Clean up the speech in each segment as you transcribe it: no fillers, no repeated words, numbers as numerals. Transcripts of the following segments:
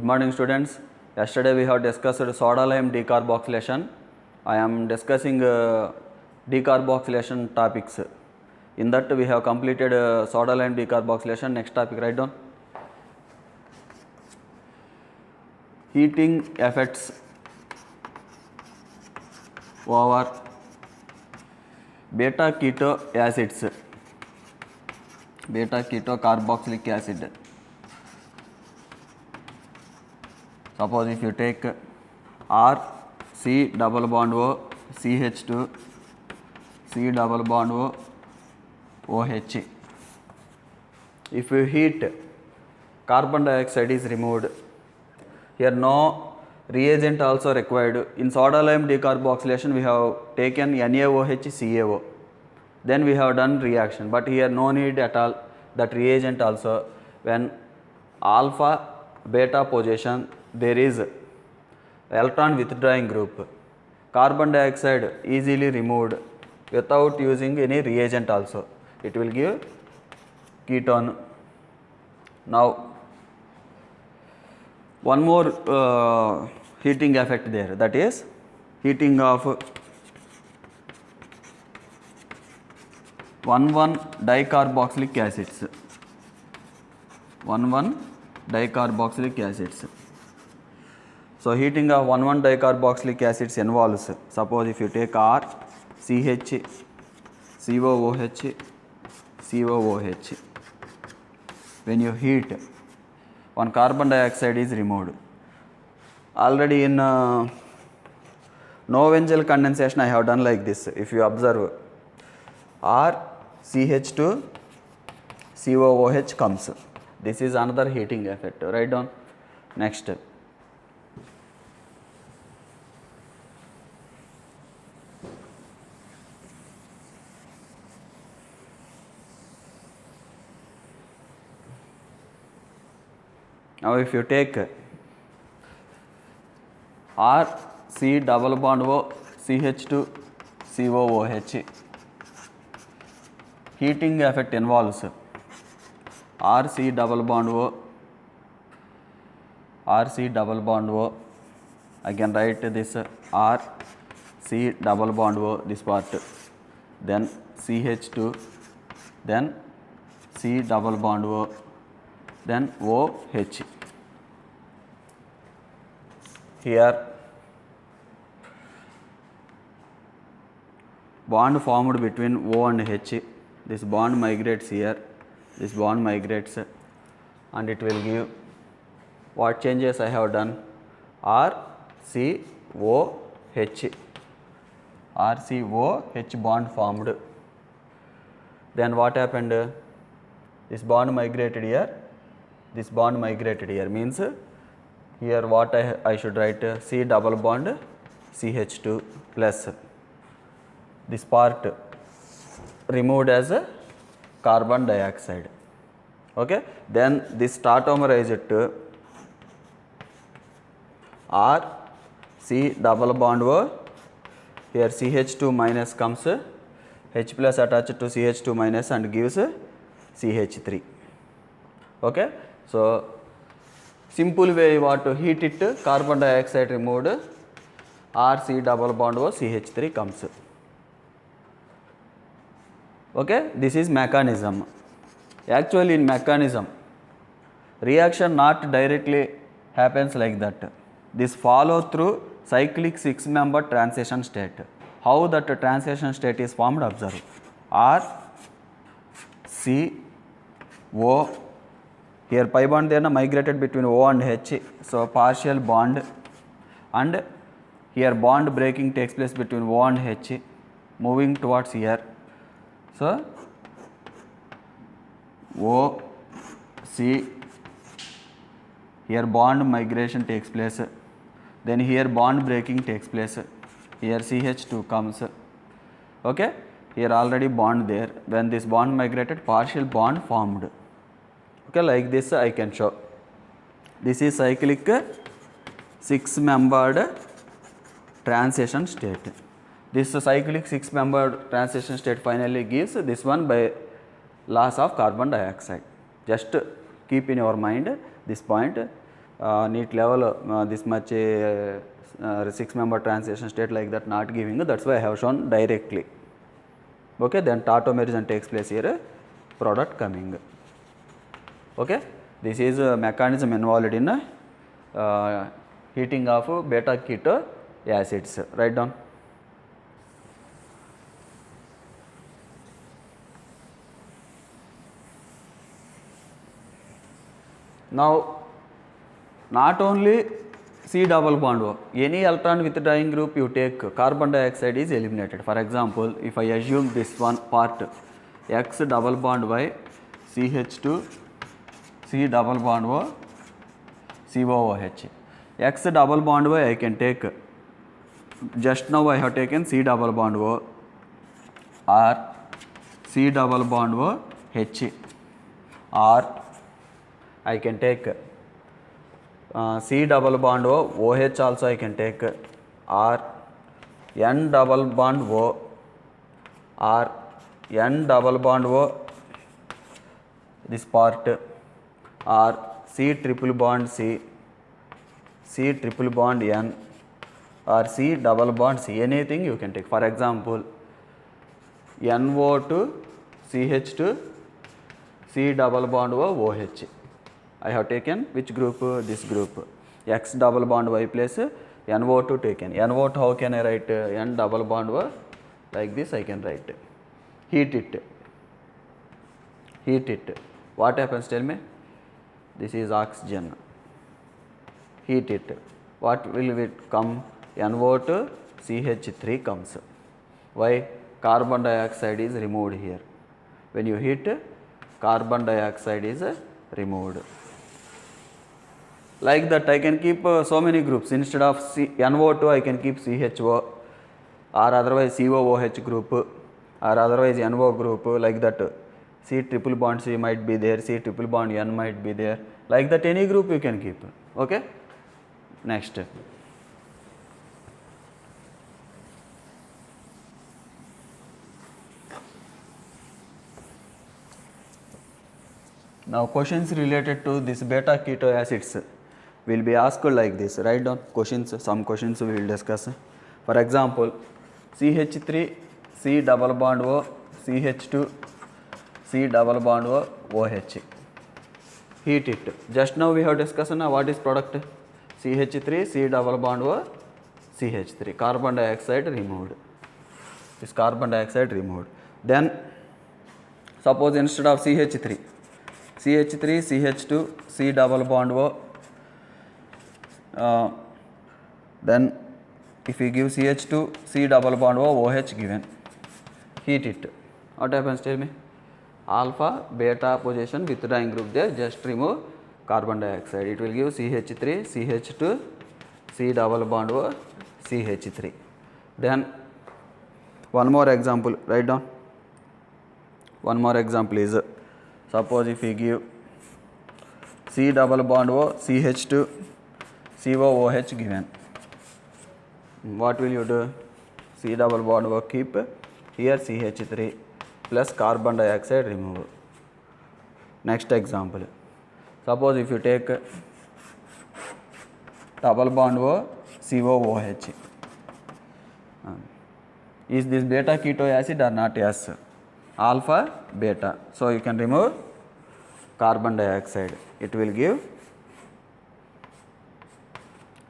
Good morning students. Yesterday we have discussed soda lime decarboxylation. I am discussing decarboxylation topics. In that we have completed soda lime decarboxylation. Next topic, write down. Heating effects over beta keto acids, beta keto carboxylic acid. Suppose if you take R C double bond O CH2 C double bond O OH. If you heat, carbon dioxide is removed. Here no reagent also required. In soda lime decarboxylation we have taken NaOH CaO. Then we have done reaction, but here no need at all that reagent also. When alpha beta position there is electron withdrawing group. Carbon dioxide easily removed without using any reagent also. It will give ketone. Now one more heating effect there, that is heating of 1,1 dicarboxylic acids. 1,1 dicarboxylic acids. So heating of 1,1 dicarboxylic acids involves, suppose if you take R CH COOH COOH. When you heat, one carbon dioxide is removed. Already in Novengel condensation I have done like this. If you observe, R CH2 COOH comes. This is another heating effect. Write down. Next. Now if you take R C double bond O CH2 COOH, heating effect involves R C double bond O, R C double bond O. I can write this R C double bond O, this part, then CH2, then C double bond O, then OH. Here bond formed between O and H. This bond migrates here, this bond migrates, and it will give what changes I have done. RCOH, RCOH bond formed. Then what happened? This bond migrated here, this bond migrated here, means here what I should write, C double bond CH2 plus this part removed as a carbon dioxide. Okay. Then this tautomerized to R C double bond O, here CH2 minus comes, H plus attached to CH2 minus and gives CH3. Okay. So simple way you want to heat it, carbon dioxide removed, RC double bond O CH3 comes. Okay, this is mechanism. Actually in mechanism, reaction not directly happens like that. This follow through cyclic 6-member transition state. How that transition state is formed, observe. R C O, here pi bond there migrated between O and H, so partial bond, and here bond breaking takes place between O and H, moving towards here. So O C, here bond migration takes place, then here bond breaking takes place, here CH2 comes. Okay, here already bond there. When this bond migrated, partial bond formed. Okay, like this I can show. This is cyclic 6-membered transition state. This cyclic 6-membered transition state finally gives this one by loss of carbon dioxide. Just keep in your mind this point. neat level this much 6-member transition state like that not giving, that's why I have shown directly. Okay, then tautomerism takes place here, product coming. Okay, this is a mechanism involved in heating of beta keto acids. Write down. Now, not only C double bond O, any electron withdrawing group you take, carbon dioxide is eliminated. For example, if I assume this one part X double bond Y CH2 C double bond O COOH. X double bond Y I can take, just now I have taken C double bond O or C double bond O H, or I can take C double bond O OH also I can take, or N double bond O or N double bond O this part, or C triple bond C, C triple bond N, or C double bond C, anything you can take. For example, NO2 CH2 C double bond O OH. I have taken which group? This group. X double bond Y plus NO2 taken. NO2 how can I write? N double bond O, like this I can write. Heat it. Heat it. What happens, tell me? This is oxygen. Heat it. What will it come? NO2 CH3 comes. Why? Carbon dioxide is removed here. When you heat, carbon dioxide is removed. Like that I can keep so many groups. Instead of NO2 I can keep CHO, or otherwise COOH group, or otherwise NO group, like that. C triple bond C might be there, C triple bond N might be there, like that any group you can keep. Okay. Next. Now questions related to this beta keto acids will be asked like this. Write down questions, some questions we will discuss. For example, CH3 C double bond O CH2 C double bond O OH. Heat it. Just now we have discussed what is product? CH3 C double bond O CH3. Carbon dioxide removed. This carbon dioxide removed. Then suppose instead of CH3 CH2 C double bond O, then if we give CH2 C double bond O OH given, heat it. What happens, tell me? Alpha beta position withdrawing group there, just remove carbon dioxide. It will give CH3 CH2 C double bond O CH3. Then one more example, write down. One more example is, suppose if we give C double bond O CH2 COOH given, what will you do? C double bond O keep, here CH3 plus carbon dioxide remove. Next example, suppose if you take double bond O COOH, is this beta keto acid or not? Yes, alpha beta, so you can remove carbon dioxide, it will give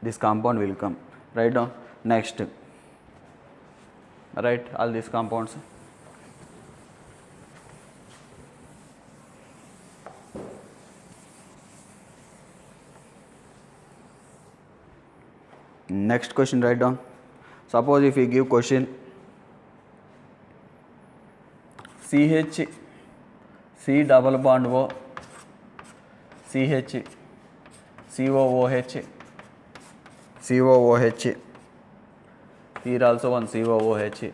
this compound will come. Write down. Next, write all these compounds. Next question, write down. Suppose if we give question CH C double bond O CH COOH COOH, here also one COOH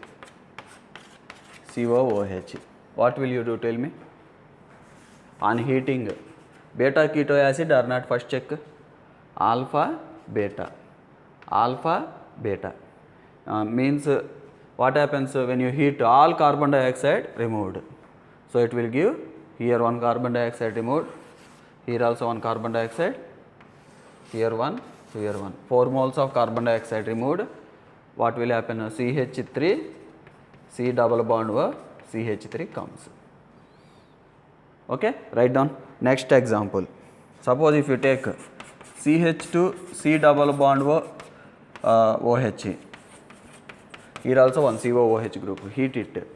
COOH. What will you do, tell me? On heating, beta keto acid or not, first check. Alpha beta, alpha beta means what happens when you heat, all carbon dioxide removed. So it will give here one carbon dioxide removed, here also one carbon dioxide here 1, here 1. 4 moles of carbon dioxide removed. What will happen? CH3, C double bond O, CH3 comes. Okay, write down. Next example. Suppose if you take CH2, C double bond O, OH. Here also one COOH group. Heat it.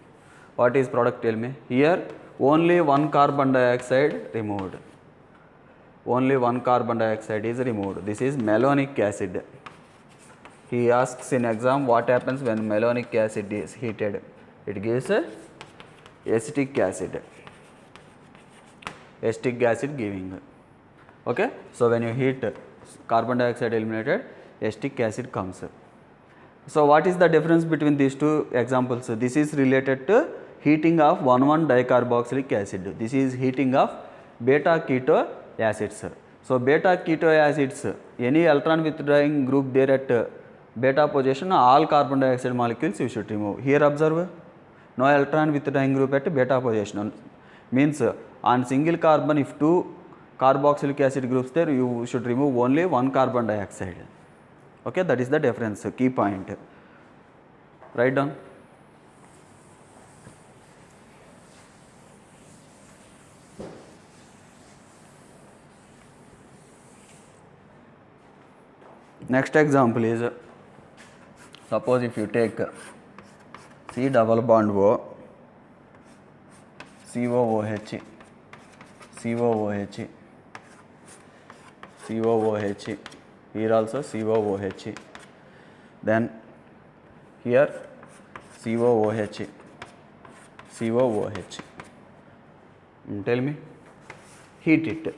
What is product? Tell me. Here only one carbon dioxide removed. Only one carbon dioxide is removed. This is malonic acid. He asks in exam what happens when malonic acid is heated. It gives acetic acid. Acetic acid giving. Okay. So when you heat, carbon dioxide eliminated, acetic acid comes. So what is the difference between these two examples? This is related to heating of 1,1-dicarboxylic acid. This is heating of beta keto acids. So beta keto acids, any electron withdrawing group there at beta position, all carbon dioxide molecules you should remove. Here observe, no electron withdrawing group at beta position. Means on single carbon, if 2 carboxylic acid groups there, you should remove only one carbon dioxide. Okay, that is the difference, key point. Write down. Next example is, suppose if you take C double bond O, COOH, COOH, COOH, here also COOH, then here COOH, COOH. Tell me, heat it.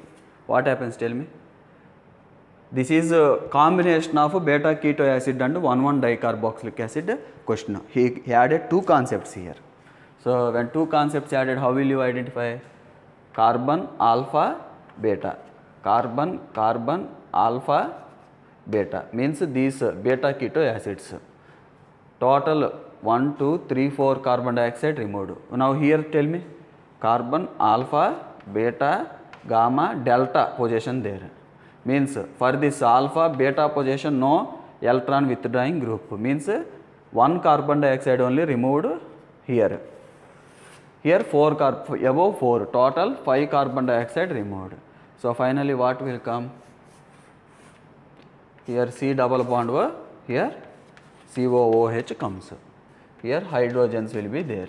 What happens? Tell me. This is a combination of beta keto acid and 1,1-dicarboxylic acid question. He added two concepts here. So when two concepts added, how will you identify? Carbon alpha beta. Carbon alpha beta means these beta keto acids. Total 1, 2, 3, 4 carbon dioxide removed. Now here tell me, carbon alpha, beta, gamma, delta position there. Means for this alpha beta position no electron withdrawing group, means one carbon dioxide only removed here. Here 4 above 4, total 5 carbon dioxide removed. So finally what will come? Here C double bond O, here COOH comes. Here hydrogens will be there.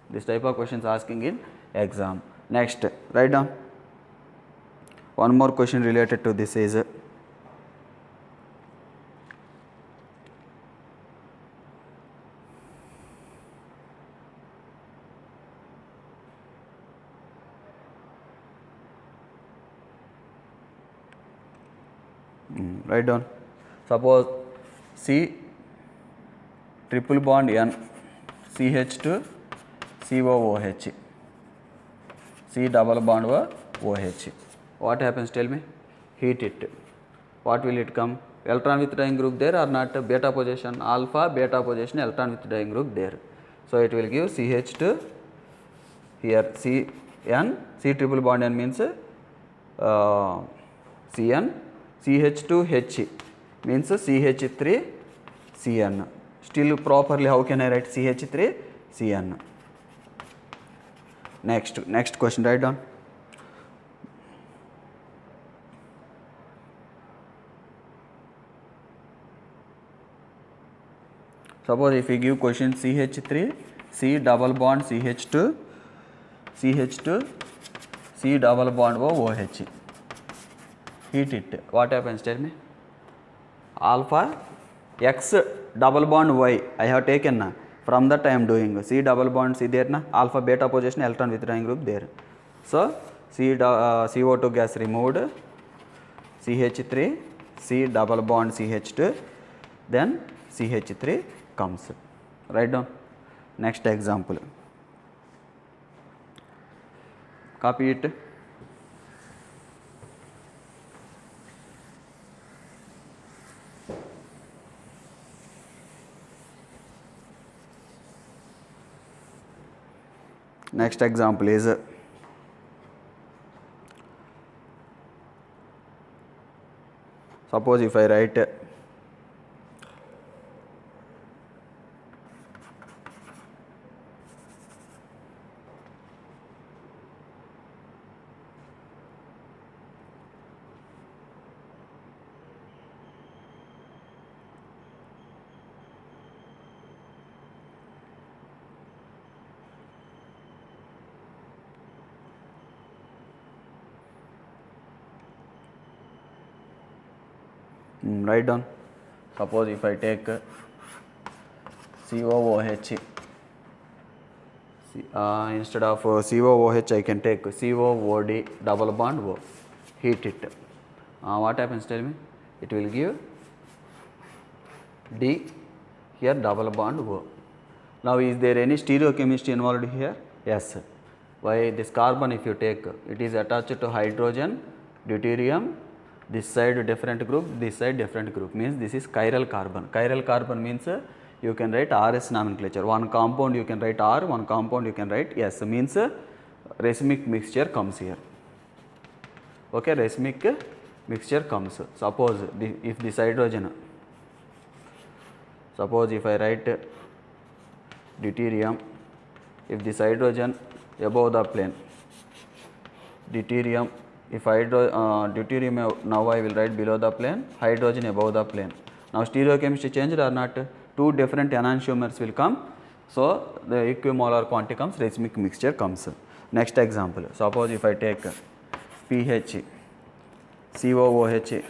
This type of questions asking in exam. Next, write down. One more question related to this is, write down. Suppose C triple bond N, CH2 COOH, C double bond O, OH. What happens? Tell me. Heat it. What will it come? Electron withdrawing group there or not? Beta position, alpha beta position, electron withdrawing group there. So it will give CH2, here CN, C triple bond N means CN, CH2H means CH3 CN. Still properly how can I write CH3 CN? Next question, write down. Suppose if we give question CH3, C double bond CH2, CH2, C double bond OH. Heat it. What happens? Tell me. Alpha X double bond Y. I have taken na. From that I am doing. C double bond C there na. Alpha beta position electron withdrawing group there. So CO2 gas removed. CH3, C double bond CH2, then CH3 comes. Write down. Next example. Copy it. Next example is, Suppose if I write write down. Suppose if I take COOH, instead of COOH I can take COOD double bond O, heat it. What happens, tell me? It will give D, here double bond O. Now is there any stereochemistry involved here? Yes. Why? This carbon if you take, it is attached to hydrogen, deuterium, this side different group, this side different group, means this is chiral carbon. Chiral carbon means you can write RS nomenclature. One compound you can write R, one compound you can write S, means racemic mixture comes here. Okay, racemic mixture comes. Suppose if this hydrogen, suppose if I write deuterium, if this hydrogen above the plane, deuterium, if deuterium now I will write below the plane, hydrogen above the plane. Now stereochemistry changed or not? Two different enantiomers will come, so the equimolar quantity comes, racemic mixture comes. Next example, suppose if I take pH, COOH,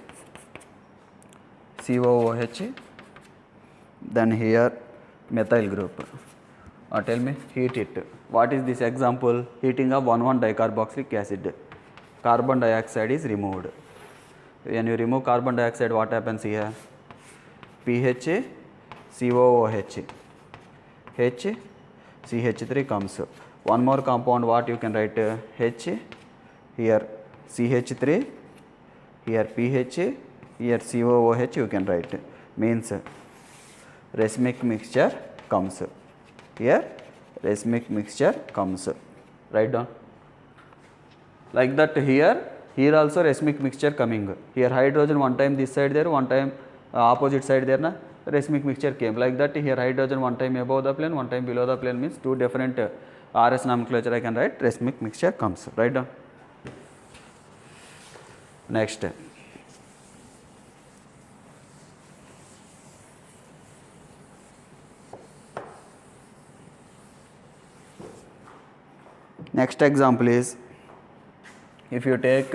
COOH, then here methyl group. Tell me, heat it. What is this example? Heating of 1,1-dicarboxylic acid. Carbon dioxide is removed. When you remove carbon dioxide, what happens here? pH, COOH, H, CH3 comes. One more compound, what you can write? H, here CH3, here pH, here COOH you can write. Means racemic mixture comes. Here racemic mixture comes. Write down. Like that here also racemic mixture coming. Here hydrogen one time this side there, one time opposite side there, na racemic mixture came. Like that here hydrogen one time above the plane, one time below the plane, means two different RS nomenclature I can write, racemic mixture comes. Write down. Next. Next example is, if you take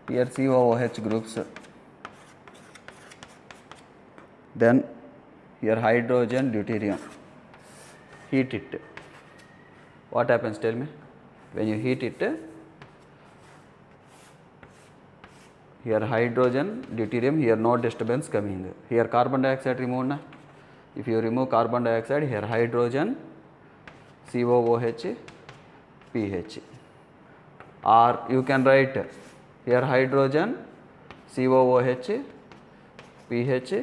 here COOH groups, then here hydrogen, deuterium, heat it. What happens, tell me? When you heat it, here hydrogen, deuterium, here no disturbance coming. Here carbon dioxide removed, na? If you remove carbon dioxide, here hydrogen, COOH, pH. Or you can write here hydrogen, COOH, pH,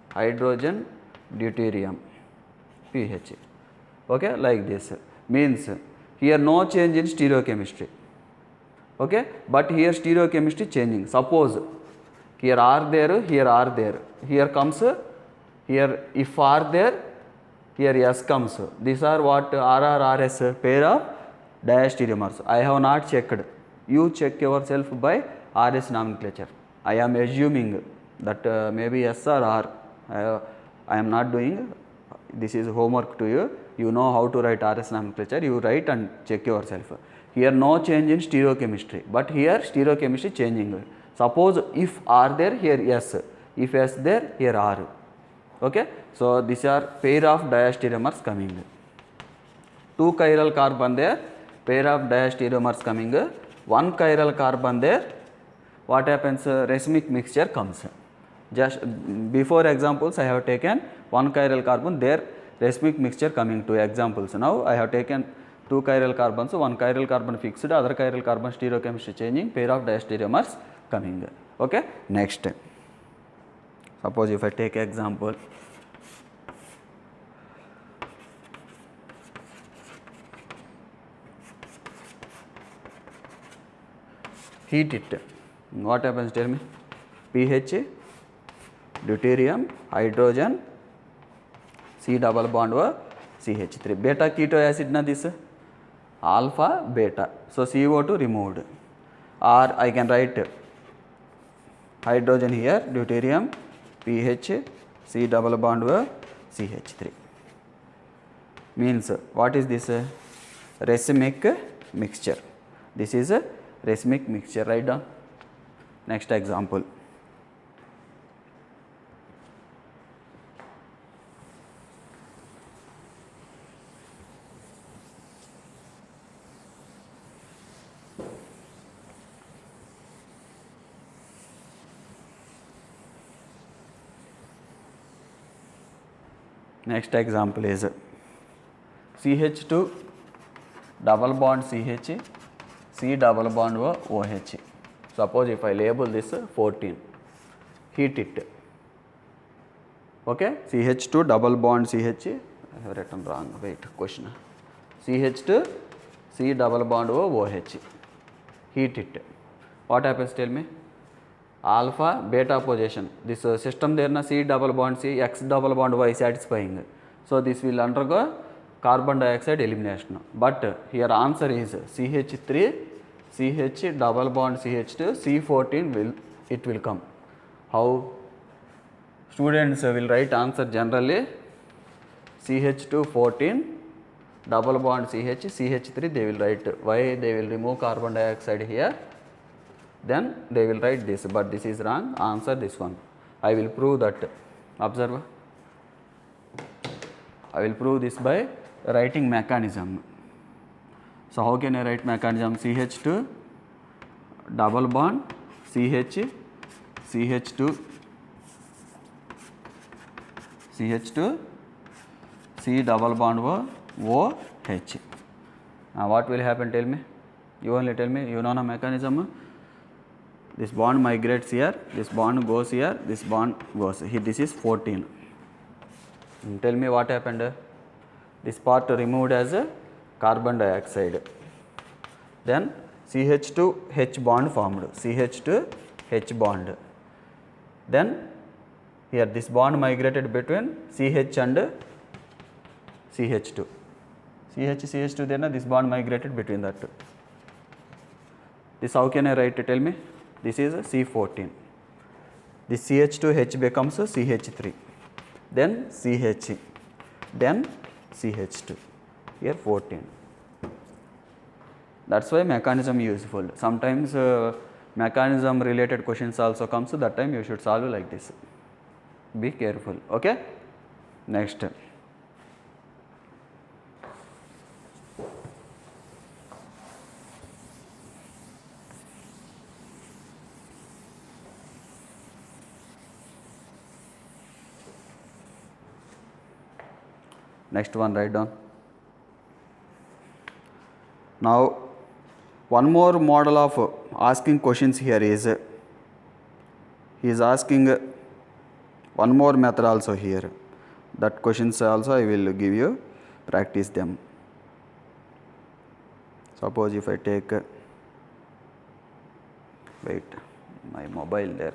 hydrogen, deuterium, pH. Okay, like this. Means here no change in stereochemistry. Okay, but here stereochemistry changing. Suppose here R there, here R there. Here comes, here if R there, here S comes. These are what? RR-RS, pair of diastereomers. I have not checked. You check yourself by RS nomenclature. I am assuming that maybe S or R. I am not doing. This is homework to you. You know how to write RS nomenclature. You write and check yourself. Here no change in stereochemistry, but here stereochemistry changing. Suppose if R there, here S. If S there, here R. Okay. So these are pair of diastereomers coming. Two chiral carbon there, pair of diastereomers coming. One chiral carbon there, what happens? Racemic mixture comes. Just before examples I have taken one chiral carbon, there racemic mixture coming. Two examples. Now I have taken two chiral carbons, one chiral carbon fixed, other chiral carbon stereochemistry changing, pair of diastereomers coming. Okay. Next, suppose if I take example, heat it. What happens, tell me? pH, deuterium, hydrogen, C double bond O, CH3. Beta keto acid na this, alpha, beta. So CO2 removed. Or I can write hydrogen here, deuterium, pH, C double bond O, CH3. Means what is this? Racemic mixture. This is a racemic mixture. Write down. Next example. Next example is CH2 double bond CH, C double bond O, OH. Suppose if I label this 14, heat it. Okay, CH2 double bond CH, I have written wrong, wait, question. CH2, C double bond O, OH, heat it. What happens, tell me? Alpha, beta position. This system there na C double bond C, X double bond Y satisfying. So this will undergo carbon dioxide elimination. But here answer is CH3, CH double bond CH2, C14 will come. How? Students will write answer generally CH2 14 double bond CH, CH3 they will write. Why they will remove carbon dioxide here? Then they will write this, but this is wrong. Answer this one. I will prove that. Observe. I will prove this by writing mechanism. So how can I write mechanism? CH2 double bond CH, CH2, CH2, C double bond O, OH. Now what will happen, tell me? You only tell me, you know the mechanism. This bond migrates here, this bond goes here, this bond goes here. This is 14. Tell me what happened. This part removed as a carbon dioxide. Then CH2H bond formed. CH2H bond. Then here this bond migrated between CH and CH2. CH2 then this bond migrated between that two. This how can I write it? Tell me. This is a C14. This CH2H becomes a CH3. Then CH. Then CH2. Here 14. That's why mechanism useful. Sometimes mechanism related questions also comes. So that time you should solve like this. Be careful. Okay. Next. Next one, write down. Now, one more model of asking questions here is, he is asking one more method also here. That questions also I will give you, practice them. Suppose if I take, wait, my mobile there,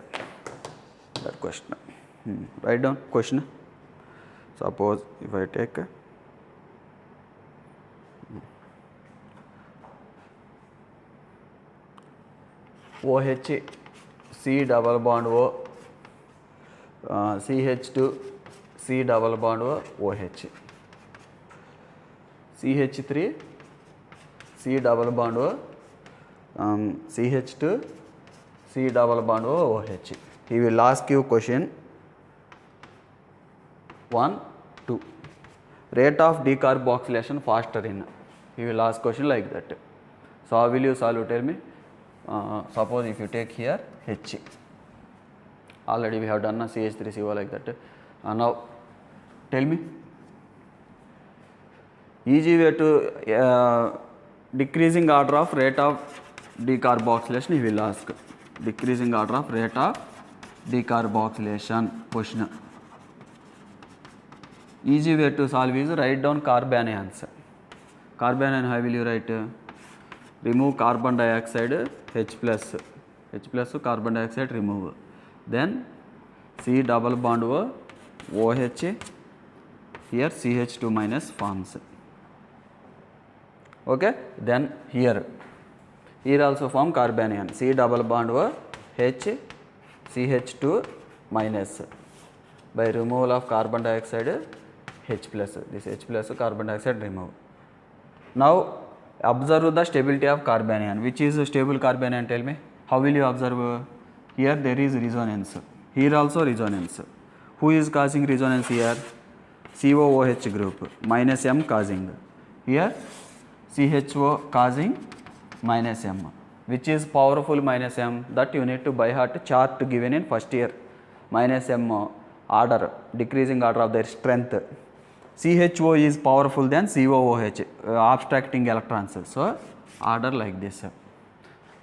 that question. Write down question. Suppose if I take OH, C double bond O, CH2, C double bond O, OH, CH3, C double bond O, CH2, C double bond O, OH. He will ask you question 1, 2. Rate of decarboxylation faster in. He will ask question like that. So how will you solve? Tell me. Suppose if you take here H. Already we have done a CH3CO like that. Now tell me. Easy way to decreasing order of rate of decarboxylation he will ask. Decreasing order of rate of decarboxylation question. Easy way to solve is write down carbanions. Carbanion, how will you write? remove carbon dioxide H plus carbon dioxide remove, then C double bond O OH, here CH2 minus forms. Okay, then here also form carbanion, C double bond O H CH2 minus by removal of carbon dioxide H plus, this H plus carbon dioxide remove. Now observe the stability of carbanion. Which is a stable carbanion, tell me? How will you observe? Here there is resonance, here also resonance. Who is causing resonance here? COOH group, minus M causing. Here CHO causing minus M. Which is powerful minus M? That you need to by heart chart given in first year. Minus M order, decreasing order of their strength. CHO is powerful than COOH, abstracting electrons. So order like this.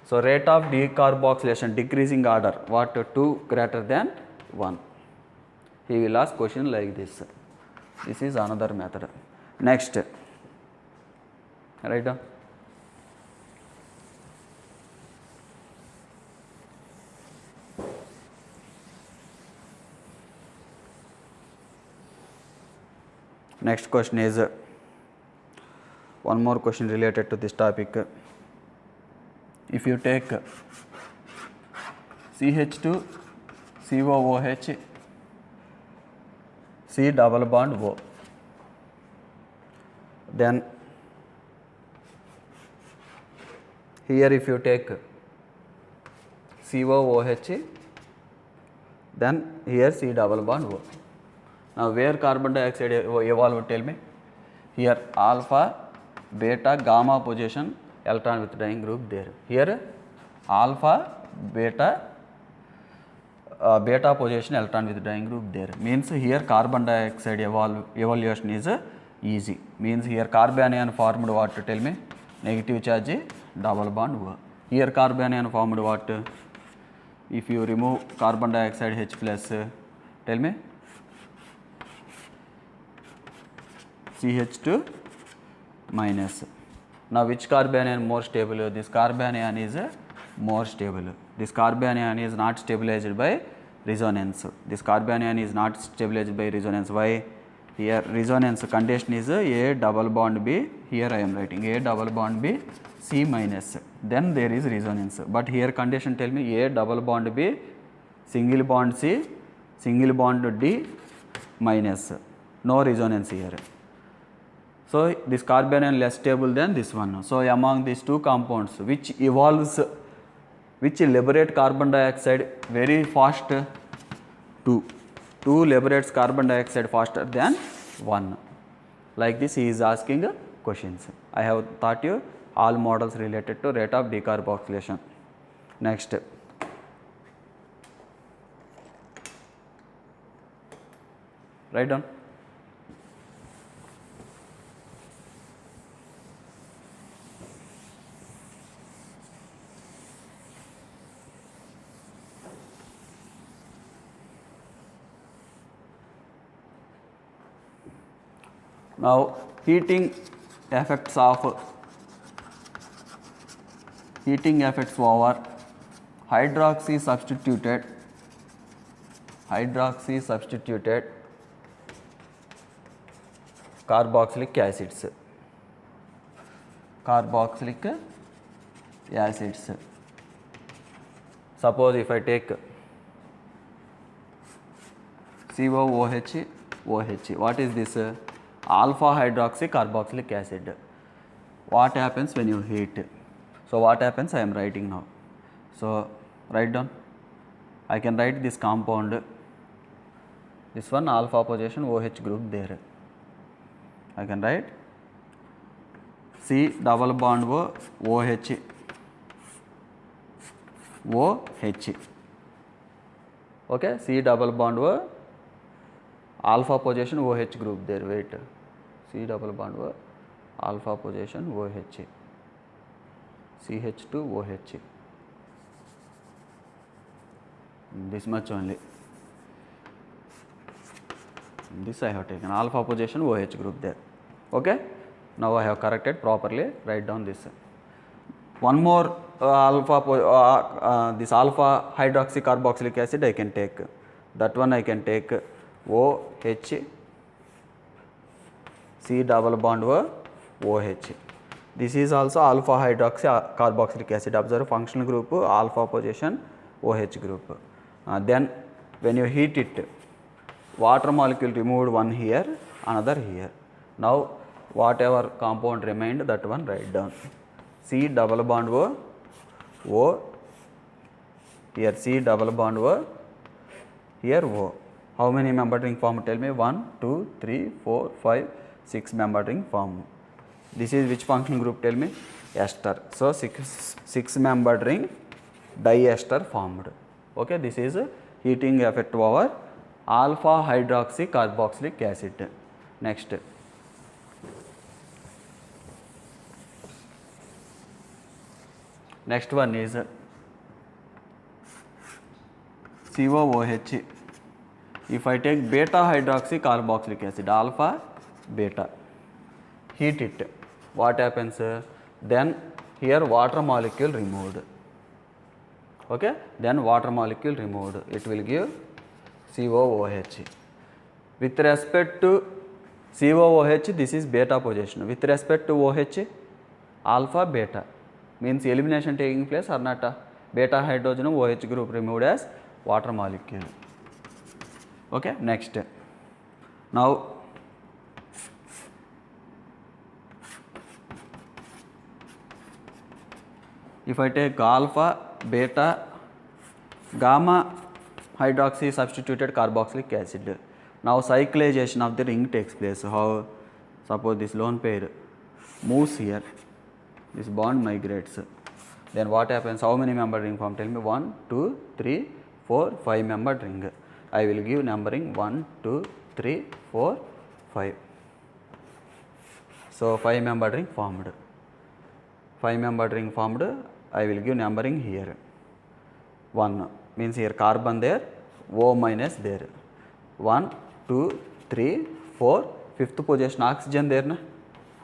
So rate of decarboxylation, decreasing order, what? 2 greater than 1. He will ask question like this. This is another method. Next, write down. Next question is one more question related to this topic. If you take CH2 COOH C double bond O, then here if you take COOH, then here C double bond O. Now where carbon dioxide evolved, tell me? Here alpha, beta, gamma position electron withdrawing group there. Here alpha, beta, beta position electron withdrawing group there. Means here carbon dioxide evolution is easy. Means here carbanion formed what, tell me? Negative charge double bond O. Here carbanion formed what? If you remove carbon dioxide H plus, tell me? CH2 minus. Now which carbanion more stable? This carbanion is more stable. This carbanion is not stabilized by resonance. This carbanion is not stabilized by resonance. Why? Here resonance condition is A double bond B. Here I am writing A double bond B C minus. Then there is resonance. But here condition, tell me? A double bond B, single bond C, single bond D minus. No resonance here. So this carbanion less stable than this one. So among these two compounds, which evolves, which liberate carbon dioxide very fast? 2. 2 liberates carbon dioxide faster than 1. Like this he is asking questions. I have taught you all models related to rate of decarboxylation. Next, write down. Now heating effects over hydroxy substituted carboxylic acids. Suppose if I take COOH, OH, what is this? Alpha hydroxy carboxylic acid. What happens when you heat? So what happens? I am writing now. So write down. I can write this compound. This one alpha position OH group there. I can write C double bond O OH. Okay, C double bond O alpha position OH group there. Wait, C double bond O alpha position OH, CH2 OH. This much only. This I have taken alpha position OH group there. Okay. Now I have corrected properly. Write down this. one more this alpha hydroxy carboxylic acid I can take, that one I can take OH C double bond OH. This is also alpha hydroxy carboxylic acid. Observe functional group alpha position OH group. Then when you heat it, water molecule removed one here, another here. Now whatever compound remained, that one write down. C double bond O, here C double bond O, here O. How many membered ring form? Tell me. 1, 2, 3, 4, 5, 6 membered ring form. This is which functional group? Tell me. Ester. So 6 membered ring diester formed. Okay, this is heating effect over alpha hydroxy carboxylic acid. Next. Next one is COOH. If I take beta hydroxy carboxylic acid, alpha, beta, heat it, what happens? Then here water molecule removed. Okay, then water molecule removed, it will give COOH. With respect to COOH, this is beta position. With respect to OH, alpha, beta, means elimination taking place or not? Beta hydrogen OH group removed as water molecule. Okay, next. Now if I take alpha, beta, gamma hydroxy substituted carboxylic acid, now cyclization of the ring takes place. How? Suppose this lone pair moves here, this bond migrates, then what happens? How many membered ring form? Tell me. 1, 2, 3, 4, 5 membered ring. I will give numbering 1, 2, 3, 4, 5. So 5 membered ring formed. 5 membered ring formed, I will give numbering here. 1 means here carbon there, O minus there. 1, 2, 3, 4, fifth position oxygen there na,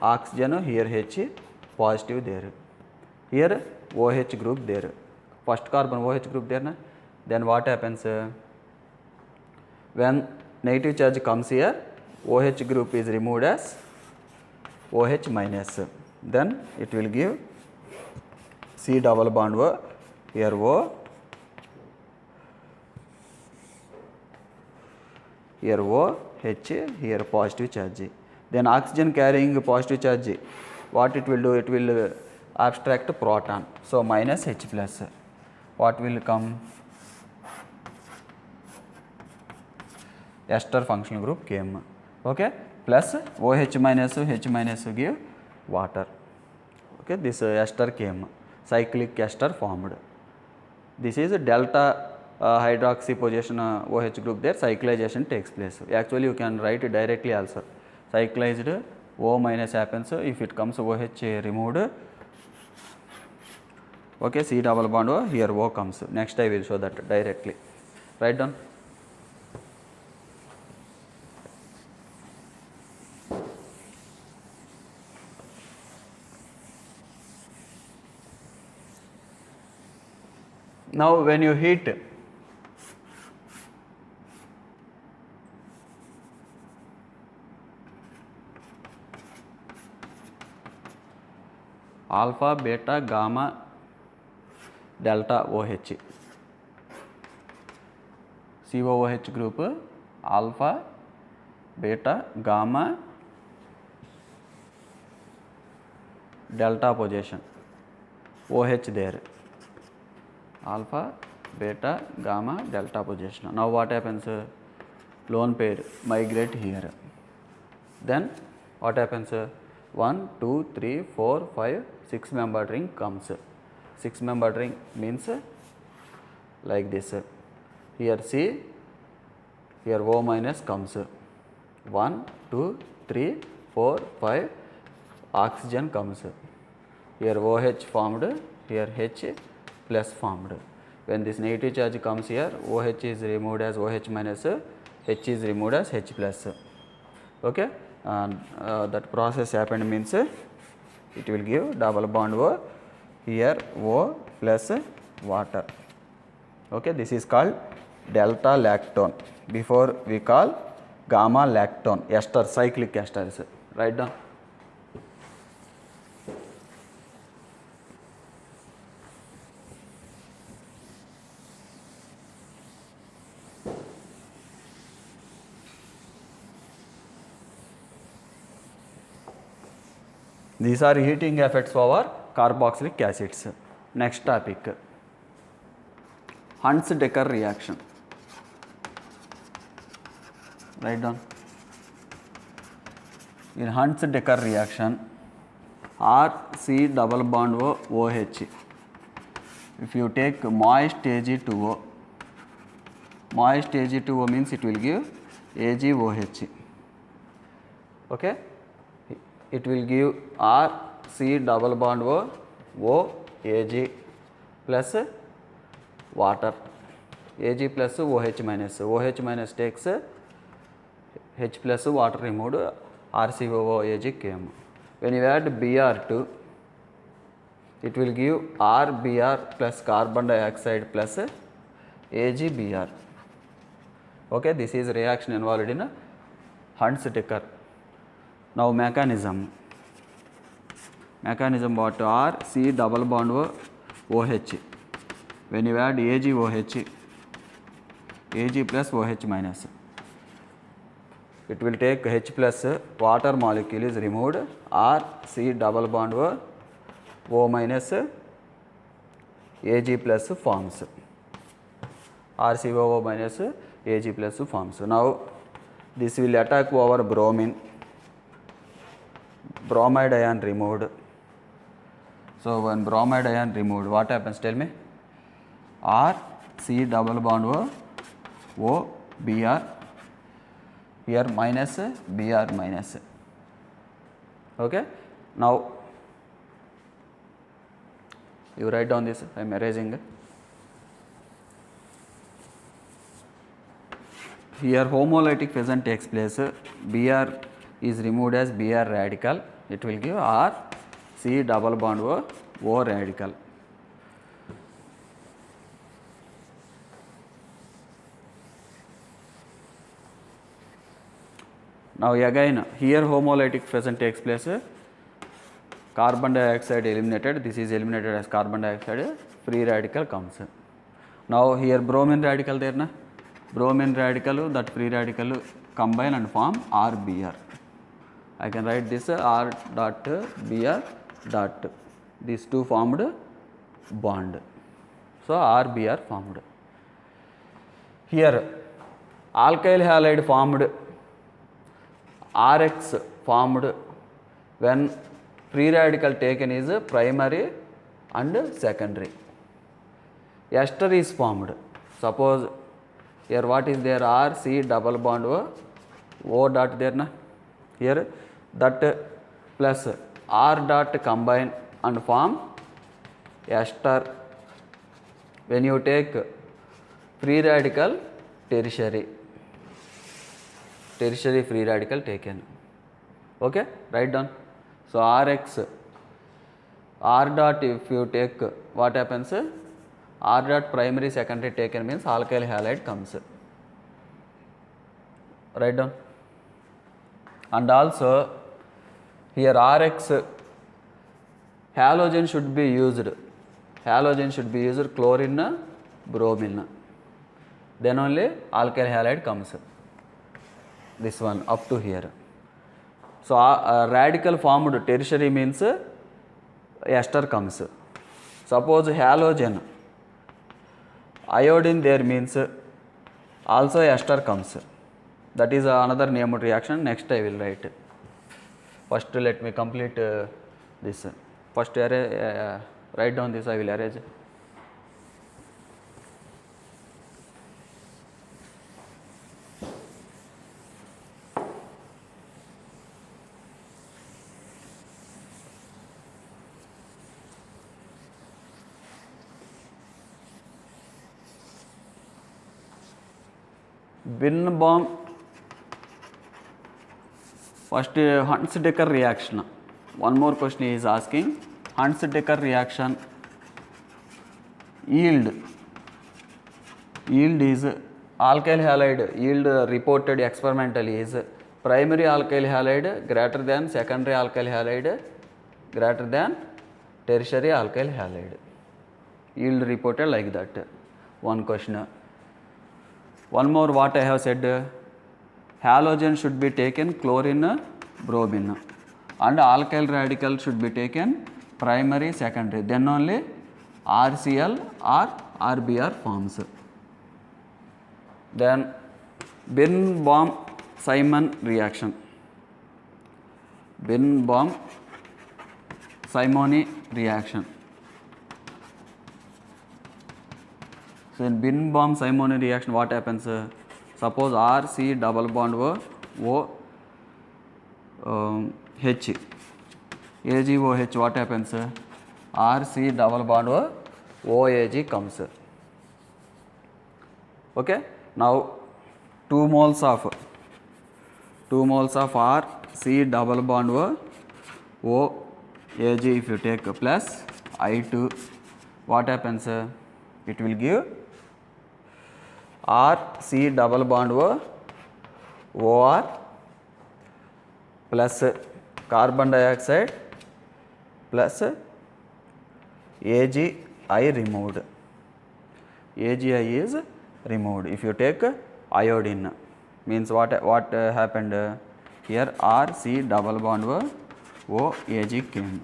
oxygen here H positive there, here OH group there, first carbon OH group there na. Then what happens? When negative charge comes here, OH group is removed as OH minus, then it will give C double bond O, here O, here O, H, here positive charge. Then oxygen carrying positive charge, what it will do? It will abstract proton, so minus H plus. What will come? Ester functional group came. Okay, plus OH minus H minus give water. Okay, this ester came, cyclic ester formed. This is a delta hydroxy position OH group there, cyclization takes place. Actually you can write it directly also. Cyclized O minus happens, if it comes OH removed. Okay, C double bond O, here O comes. Next I will show that directly. Write down. Now when you heat alpha, beta, gamma, delta OH, COOH group, alpha, beta, gamma, delta position, OH there, alpha, beta, gamma, delta position. Now what happens? Lone pair migrate here. Then what happens? 1, 2, 3, 4, 5, 6 membered ring comes. 6 membered ring means like this. Here C, here O minus comes. 1, 2, 3, 4, 5, oxygen comes. Here OH formed, here H plus formed. When this negative charge comes here, OH is removed as OH minus, H is removed as H plus. Okay, and that process happened means it will give double bond O here O plus water. Okay, this is called delta lactone. Before we call gamma lactone, ester, cyclic esters. Write down. These are heating effects over carboxylic acids. Next topic, Hunts-Decker reaction. Write down. In Hunts-Decker reaction, RC double bond OH. If you take moist Ag2O, moist Ag2O means it will give AgOH. Okay? It will give RC double bond O Ag plus water. Ag plus OH minus. OH minus takes H plus water removed, RCOO Ag came. When you add Br2, it will give RBr plus carbon dioxide plus AgBr. Okay, this is reaction involved in Hunts-Decker. Now mechanism what? R C double bond OH. When you add AgOH, Ag plus OH minus, it will take H plus water molecule is removed, R C double bond O minus Ag plus forms, RCOO minus Ag plus forms. Now this will attack over bromine. Bromide ion removed. So when bromide ion removed, what happens? Tell me. R C double bond O Br, here minus Br minus. Okay. Now you write down this. I am erasing. Here homolytic fission takes place. Br is removed as Br radical. It will give R C double bond O radical. Now again here homolytic fission takes place. Carbon dioxide eliminated. This is eliminated as carbon dioxide. Free radical comes. Now here bromine radical there na. Bromine radical, that free radical combine and form RBr. I can write this R dot Br dot. These two formed bond. So RBr formed. Here alkyl halide formed, RX formed when free radical taken is primary and secondary. Ester is formed. Suppose here what is there? R C double bond O dot there na. Here that plus R dot combine and form ester. When you take free radical tertiary free radical taken. Okay, write down. So RX, R dot if you take, what happens? R dot primary secondary taken means alkyl halide comes. Write down. And also here RX, halogen should be used. Halogen should be used, chlorine, bromine. Then only alkyl halide comes. This one up to here. So radical formed tertiary means ester comes. Suppose halogen, iodine there means also ester comes. That is another named reaction. Next I will write. First let me complete this. First write down this, I will erase. Birnbaum, first Hunts-Decker reaction. One more question he is asking. Hunts-Decker reaction yield is alkyl halide, yield reported experimentally is primary alkyl halide greater than secondary alkyl halide greater than tertiary alkyl halide. Yield reported like that. One question. One more what I have said, halogen should be taken chlorine, bromine, and alkyl radical should be taken primary, secondary, then only RCl or RBr forms. Then Birnbaum-Simon reaction. Birnbaum-Simony reaction. So in Birnbaum-Simony reaction, what happens? Suppose R C double bond O H AgOH, what happens? R C double bond OAG comes. Okay. Now 2 moles of R C double bond O Ag if you take plus I2, what happens? It will give R C double bond OR plus carbon dioxide plus AgI removed. AgI is removed. If you take iodine, means what happened here? R C double bond O Ag came.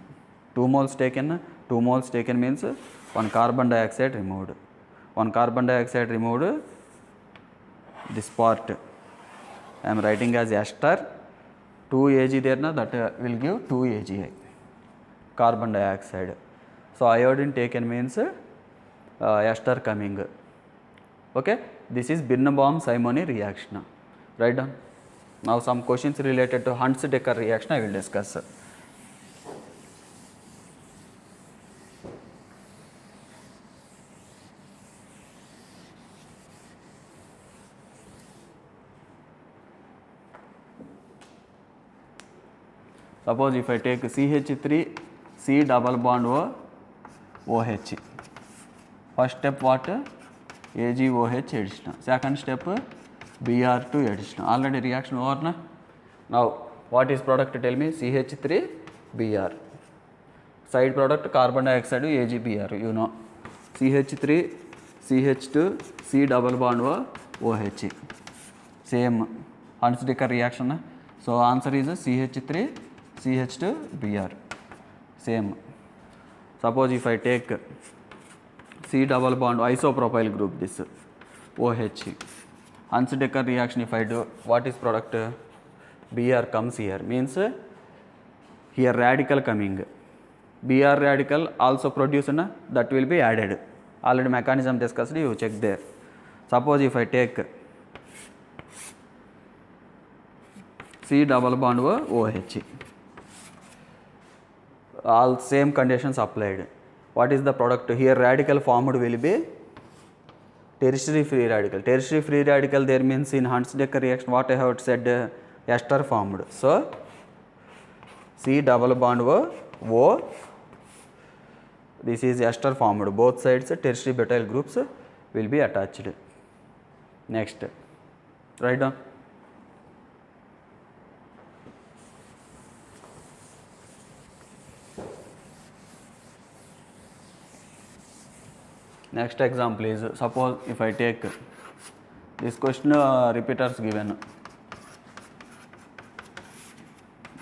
2 moles taken. 2 moles taken means 1 carbon dioxide removed. 1 carbon dioxide removed. This part I am writing as ester. 2 Ag there na, that will give 2 AgI carbon dioxide. So iodine taken means ester coming. Okay, this is Birnbaum-Simony reaction. Write down. Now some questions related to Hunts-Decker reaction I will discuss. Suppose if I take CH3 C double bond OH. First step what? AgOH addition. Second step Br2 addition. Already reaction over na. Now what is product? Tell me. CH3 Br. Side product carbon dioxide AgBr. You know. CH3 CH2 C double bond OH. Same Hunts-Decker reaction na. So answer is CH3 CH2 Br. Same. Suppose if I take C double bond isopropyl group, this OH. Hunts-Decker reaction if I do, what is product? Br comes here, means here radical coming. Br radical also produced, na, that will be added. Already mechanism discussed, you check there. Suppose if I take C double bond OH, all same conditions applied. What is the product? Here radical formed will be tertiary free radical. Tertiary free radical there means in Hunts-Decker reaction what I have said, ester formed. So C double bond O, this is ester formed. Both sides tertiary butyl groups will be attached. Next, write down. Next example is, suppose if I take this question, repeaters given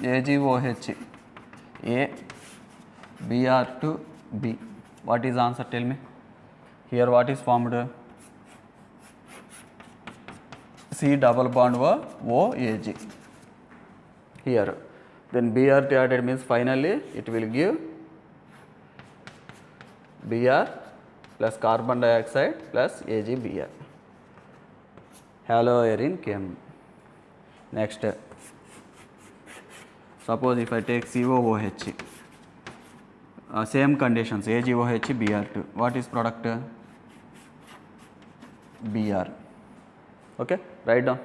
AgOH A Br2 B. What is answer? Tell me. Here what is formed? C double bond OAG. Here then Br2 added means finally it will give Br plus carbon dioxide plus AgBr. Haloarine came. Next, suppose if I take COOH, same conditions, AgOH Br2. What is product? Br. Okay, write down.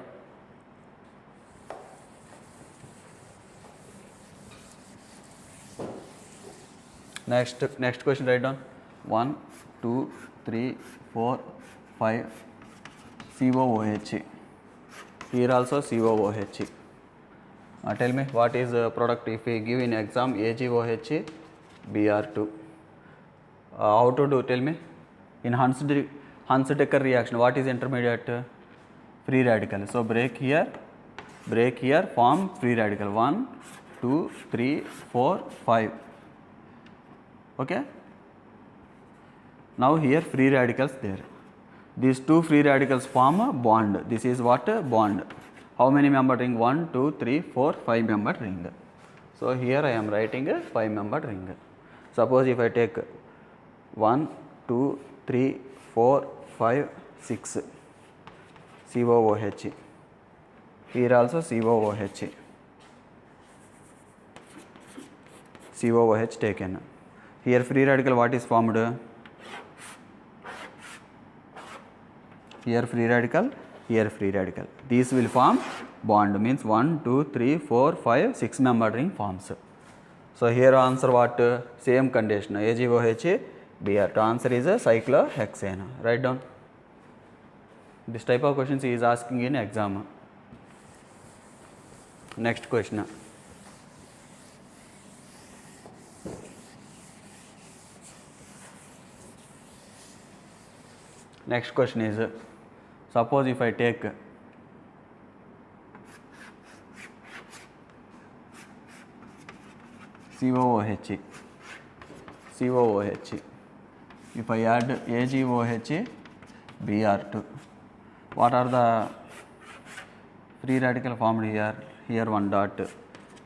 Next question, write down. 1, 2, 3, 4, 5 COOH. Here also COOH. Tell me what is product if we give in exam AgOH Br2. How to do? Tell me. In Hans-Decker reaction, what is intermediate? Free radical. So break here, form free radical. 1, 2, 3, 4, 5. Okay. Now here free radicals there. These two free radicals form a bond. This is what? Bond. How many member ring? 1, 2, 3, 4, 5 member ring. So here I am writing a 5 member ring. Suppose if I take 1, 2, 3, 4, 5, 6 COOH. Here also COOH. COOH taken. Here free radical what is formed? Here free radical, here free radical. These will form bond, means 1, 2, 3, 4, 5, 6 member ring forms. So here answer what? Same condition, AgOH Br2. Answer is a cyclohexane. Write down. This type of questions he is asking in exam. Next question. Next question is, suppose if I take COOH, if I add AgOH Br2, what are the free radical formed here? Here 1 dot,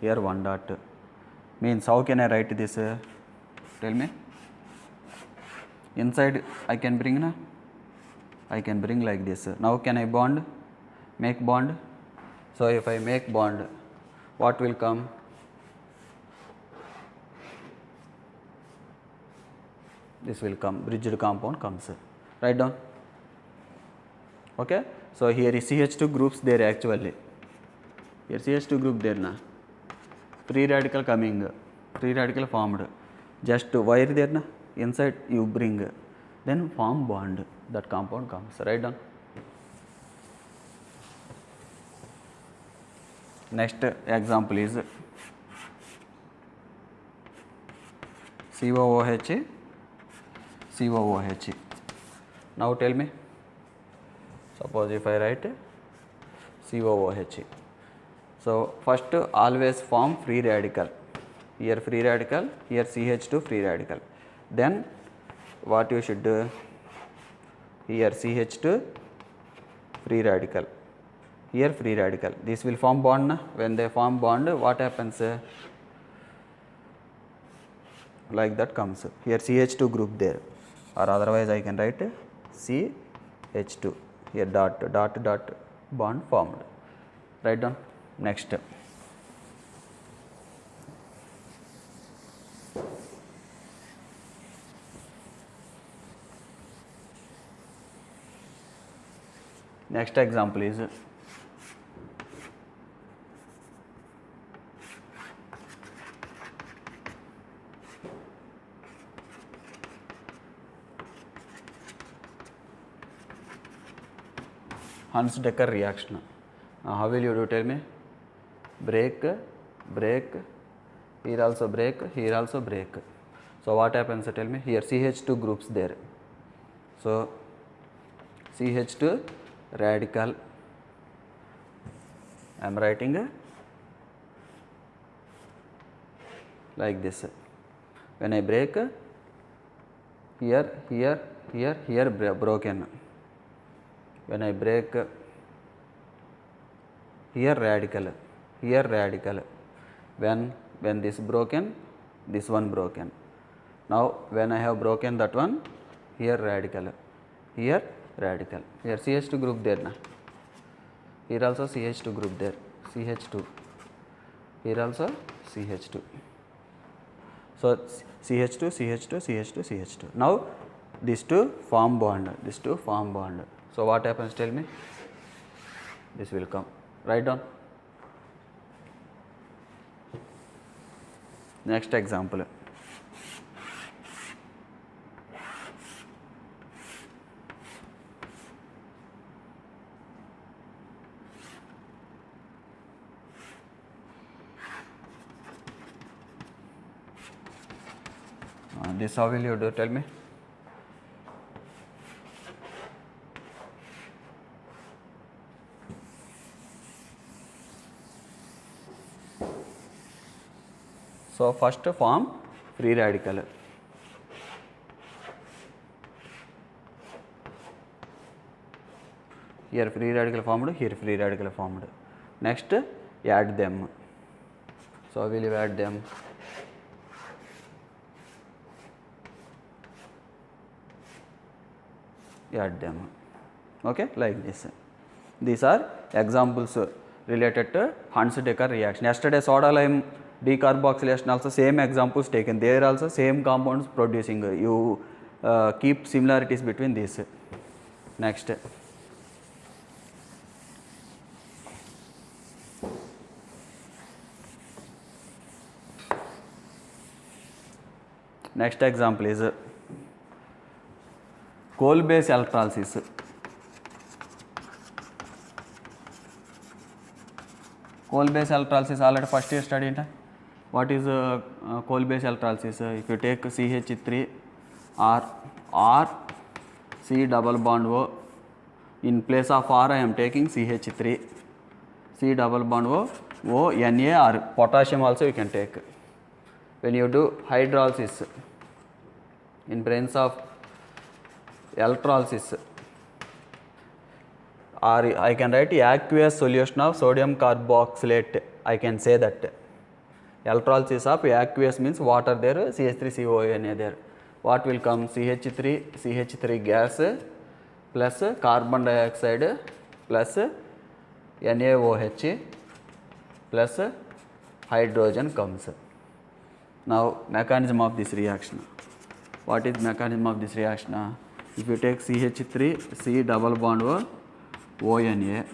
here 1 dot. Means how can I write this? Tell me. Inside I can bring na? I can bring like this. Now can I bond? Make bond. So if I make bond, what will come? This will come, bridged compound comes. Write down. Okay. So here is CH2 groups there actually. Here CH2 group there na. Free radical coming, free radical formed. Just wire there na. Inside you bring, then form bond. That compound comes. Write down. Next example is COOH. Now tell me. Suppose if I write COOH. So first always form free radical. Here free radical, here CH2 free radical. Then what you should do? Here CH2 free radical, here free radical. This will form bond. Na? When they form bond, what happens? Like that comes. Here CH2 group there, or otherwise I can write CH2. Here dot bond formed. Write down. Next. Next example is Hans-Decker reaction. How will you do? Tell me. Break, here also break, here also break. So what happens? Tell me. Here CH2 groups there. So CH2 radical. I am writing like this. When I break, here broken. When I break, here radical. When this broken, this one broken. Now when I have broken that one, here radical. Here CH2 group there na. Here also CH2 group there, CH2. Here also CH2. So CH2. Now these two form bond. So what happens? Tell me. This will come. Write down. Next example. This how will you do? Tell me. So first form free radical. Here free radical formed, here free radical formed. Next add them. So will you add them? Add them. Okay, like this. These are examples related to Hunts-Decker reaction. Yesterday soda lime decarboxylation also same examples taken. There also same compounds producing. You keep similarities between these. Next. Next example is coal base electrolysis. Coal base electrolysis already first year studied. What is coal base electrolysis? If you take CH3 R C double bond O, in place of R I am taking CH3 C double bond O Na, or potassium also you can take. When you do hydrolysis in presence of electrolysis, or I can write aqueous solution of sodium carboxylate. I can say that electrolysis of aqueous means water there, CH3CONA there. What will come? CH3 gas plus carbon dioxide plus NaOH plus hydrogen comes. Now mechanism of this reaction. What is mechanism of this reaction? If you take CH3 C double bond ONA,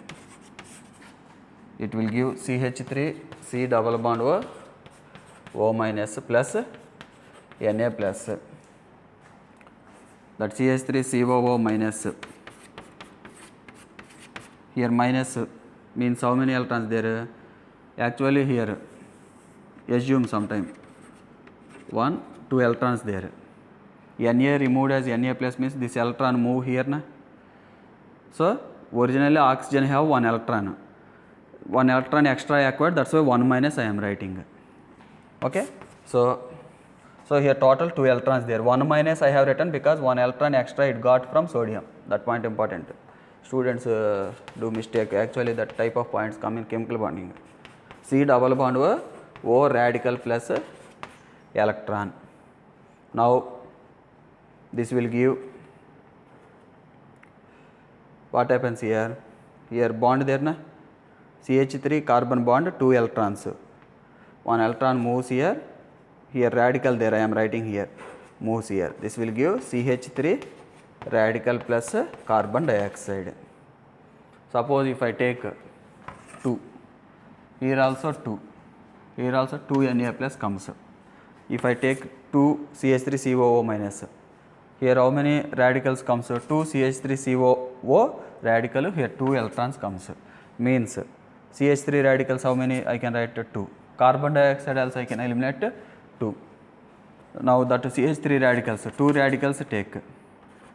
it will give CH3 C double bond O minus plus Na plus. That CH3 COO minus. Here minus means how many electrons there? Actually here assume sometime 1, 2 electrons there. Na removed as Na plus means this electron move here na. So originally oxygen have 1 electron. 1 electron extra acquired, that's why 1 minus I am writing. Okay. So here total 2 electrons there. 1 minus I have written because 1 electron extra it got from sodium. That point important. Students do mistake. Actually that type of points come in chemical bonding. C double bond O radical plus electron. Now this will give, what happens here? Here bond there na, CH3 carbon bond 2 electrons. 1 electron moves here. Here radical there I am writing here, moves here. This will give CH3 radical plus carbon dioxide. Suppose if I take 2, here also 2, here also 2 Na plus comes. If I take 2 CH3COO minus, here how many radicals comes? 2 CH3COO radical, here 2 electrons comes. Means CH3 radicals how many? I can write 2. Carbon dioxide also I can eliminate 2. Now that CH3 radicals, 2 radicals take.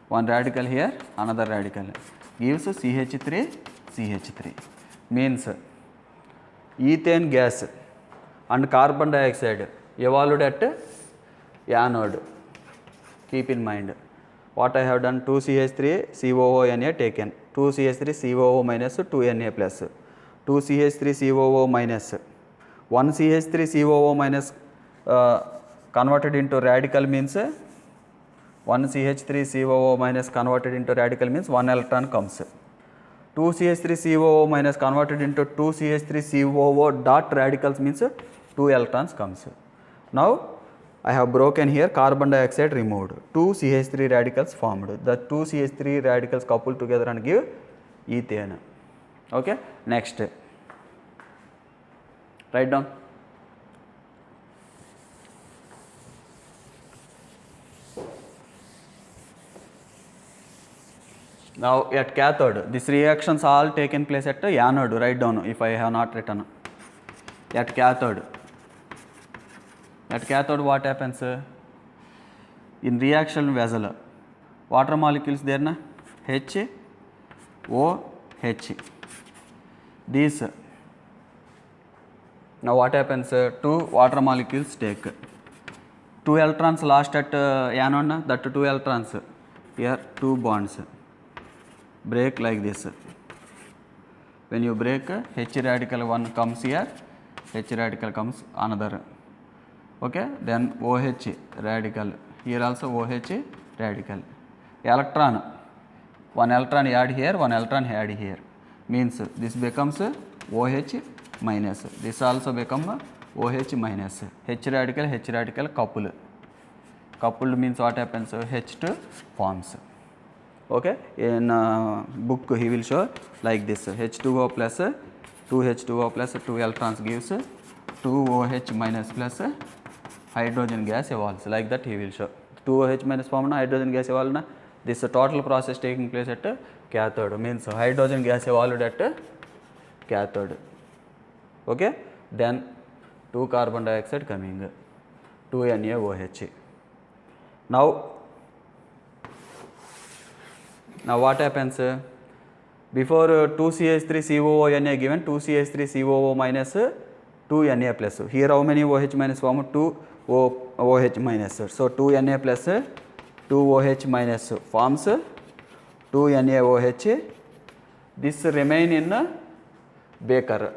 1 radical here, another radical. Gives CH3. Means ethane gas and carbon dioxide evolved at anode. Keep in mind what I have done. 2 CH3 COO Na taken, 2 CH3 COO minus 2 Na plus, 2 CH3 COO minus, 1 CH3 COO minus converted into radical means 1 CH3 COO minus converted into radical means 1 electron comes. 2 CH3 COO minus converted into 2 CH3 COO dot radicals means 2 electrons comes. Now I have broken here, carbon dioxide removed, 2 CH3 radicals formed. The 2 CH3 radicals coupled together and give ethane. Okay. Next, write down. Now at cathode, these reactions all taken place at anode. Write down if I have not written. At cathode what happens? in reaction vessel, water molecules there na H, O, H. These, now what happens, two water molecules take. 2 electrons lost at anode, that 2 electrons, here 2 bonds, break like this. When you break, H radical 1 comes here, H radical comes another. Okay, then OH radical, here also OH radical. Electron, 1 electron add here, 1 electron add here, means this becomes OH minus, this also become OH minus. H radical couple. Coupled means what happens, H2 forms. Okay, in book he will show like this, H2O plus 2H2O plus 2 electrons gives 2OH minus plus hydrogen gas evolves, like that he will show. 2OH minus form na hydrogen gas evolved na, this total process taking place at cathode, means hydrogen gas evolved at cathode. Okay, then 2 carbon dioxide coming, 2 NaOH. Now what happens, before 2CH3COO Na given 2CH3COO minus 2 Na plus, here how many OH minus form, 2 OH minus, so 2 Na plus 2 OH minus forms 2 NaOH, this remain in beaker,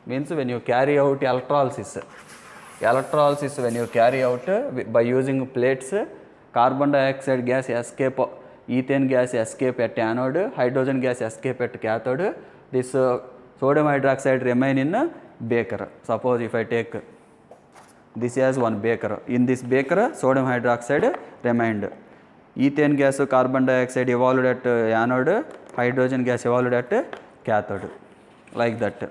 means when you carry out electrolysis when you carry out by using plates, carbon dioxide gas escape, ethane gas escape at anode, hydrogen gas escape at cathode, this sodium hydroxide remain in beaker. Suppose if I take this as one beaker, in this beaker sodium hydroxide remained, ethane gas, carbon dioxide evolved at anode, hydrogen gas evolved at cathode, like that.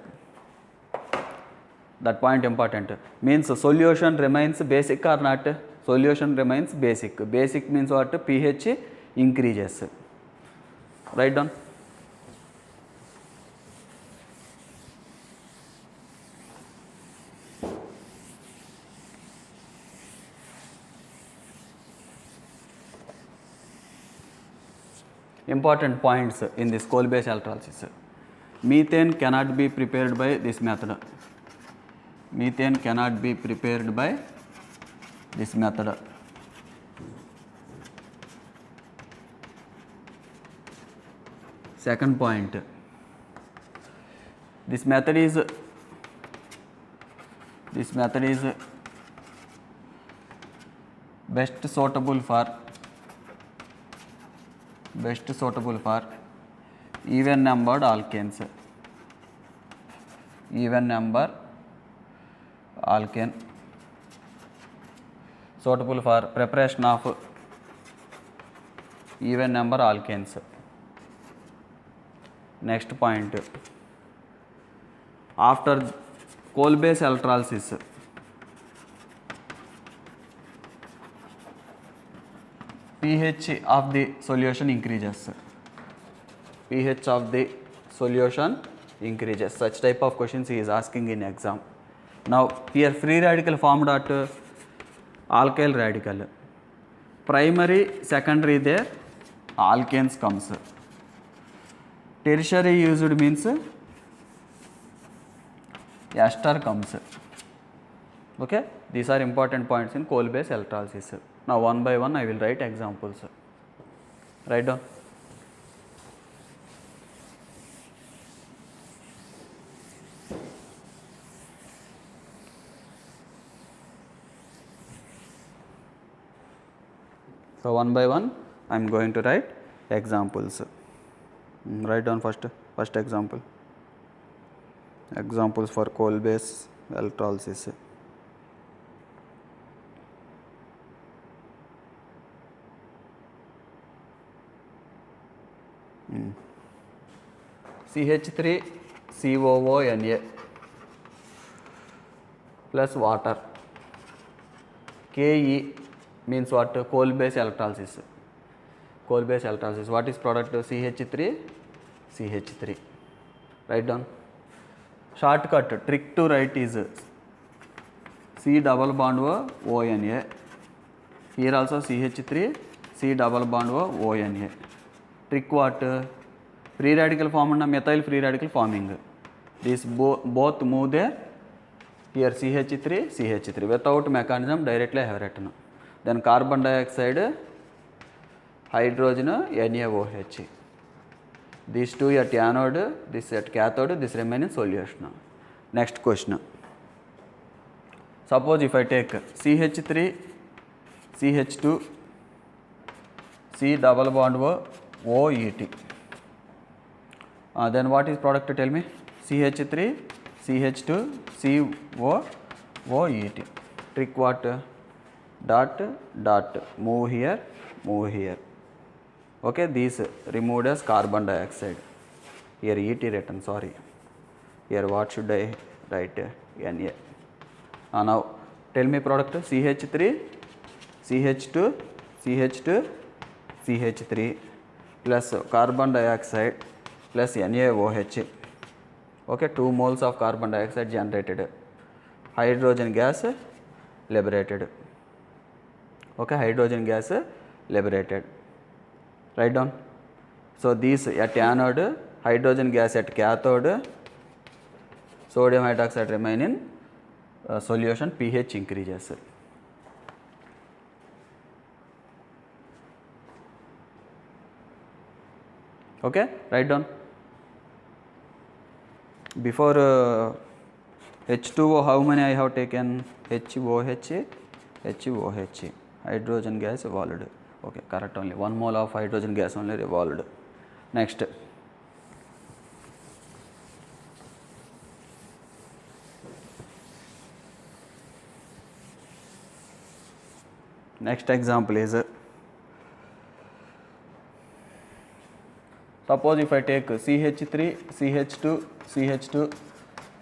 That point important, means solution remains basic or not, solution remains basic. Basic means what, pH increases. Write down. Important points in this coal-based electrolysis. Methane cannot be prepared by this method. Methane cannot be prepared by this method. Second point, this method is best suitable for even numbered alkanes. Even number alkane, suitable for preparation of even number alkanes. Next point, after coal-based electrolysis, pH of the solution increases. pH of the solution increases. Such type of questions he is asking in exam. Now here free radical formed at alkyl radical. Primary, secondary there alkanes comes. Tertiary used means ester comes. Okay, these are important points in coal-based electrolysis. Now one by one I will write examples. Write down. So one by one I am going to write examples. Write down first example. Examples for coal-based electrolysis. CH3COO plus water. Ke means what? Coal-based electrolysis. Coal-based electrolysis. What is product? CH3. Write down. Shortcut trick to write is C double bond O, ONA Here also CH3, C double bond O, ONA. Trick what? Free radical form and methyl free radical forming. These both move there. Here CH3, CH3. Without mechanism, directly I have written. Then carbon dioxide, hydrogen, NaOH. These two at anode, this at cathode, this remain in solution. Next question. Suppose if I take CH3, CH2, C double bond O, OET. Then what is product, tell me? CH3, CH2, CO, OET. Trick what? Dot, dot, move here, move here. Okay, these removed as carbon dioxide. Here ET written, sorry. Here what should I write? Na. Now tell me product. CH3, CH2, CH2, CH3 plus carbon dioxide plus NaOH. Okay, 2 moles of carbon dioxide generated. Hydrogen gas liberated. Okay, hydrogen gas liberated. Write down. So these at anode, hydrogen gas at cathode, sodium hydroxide remain in solution, pH increases. Okay, write down. Before H2O, how many I have taken? HOH, HOH. Hydrogen gas evolved. Okay, correct only. 1 mole of hydrogen gas only evolved. Next. Next example is, suppose if I take CH3, CH2, CH2,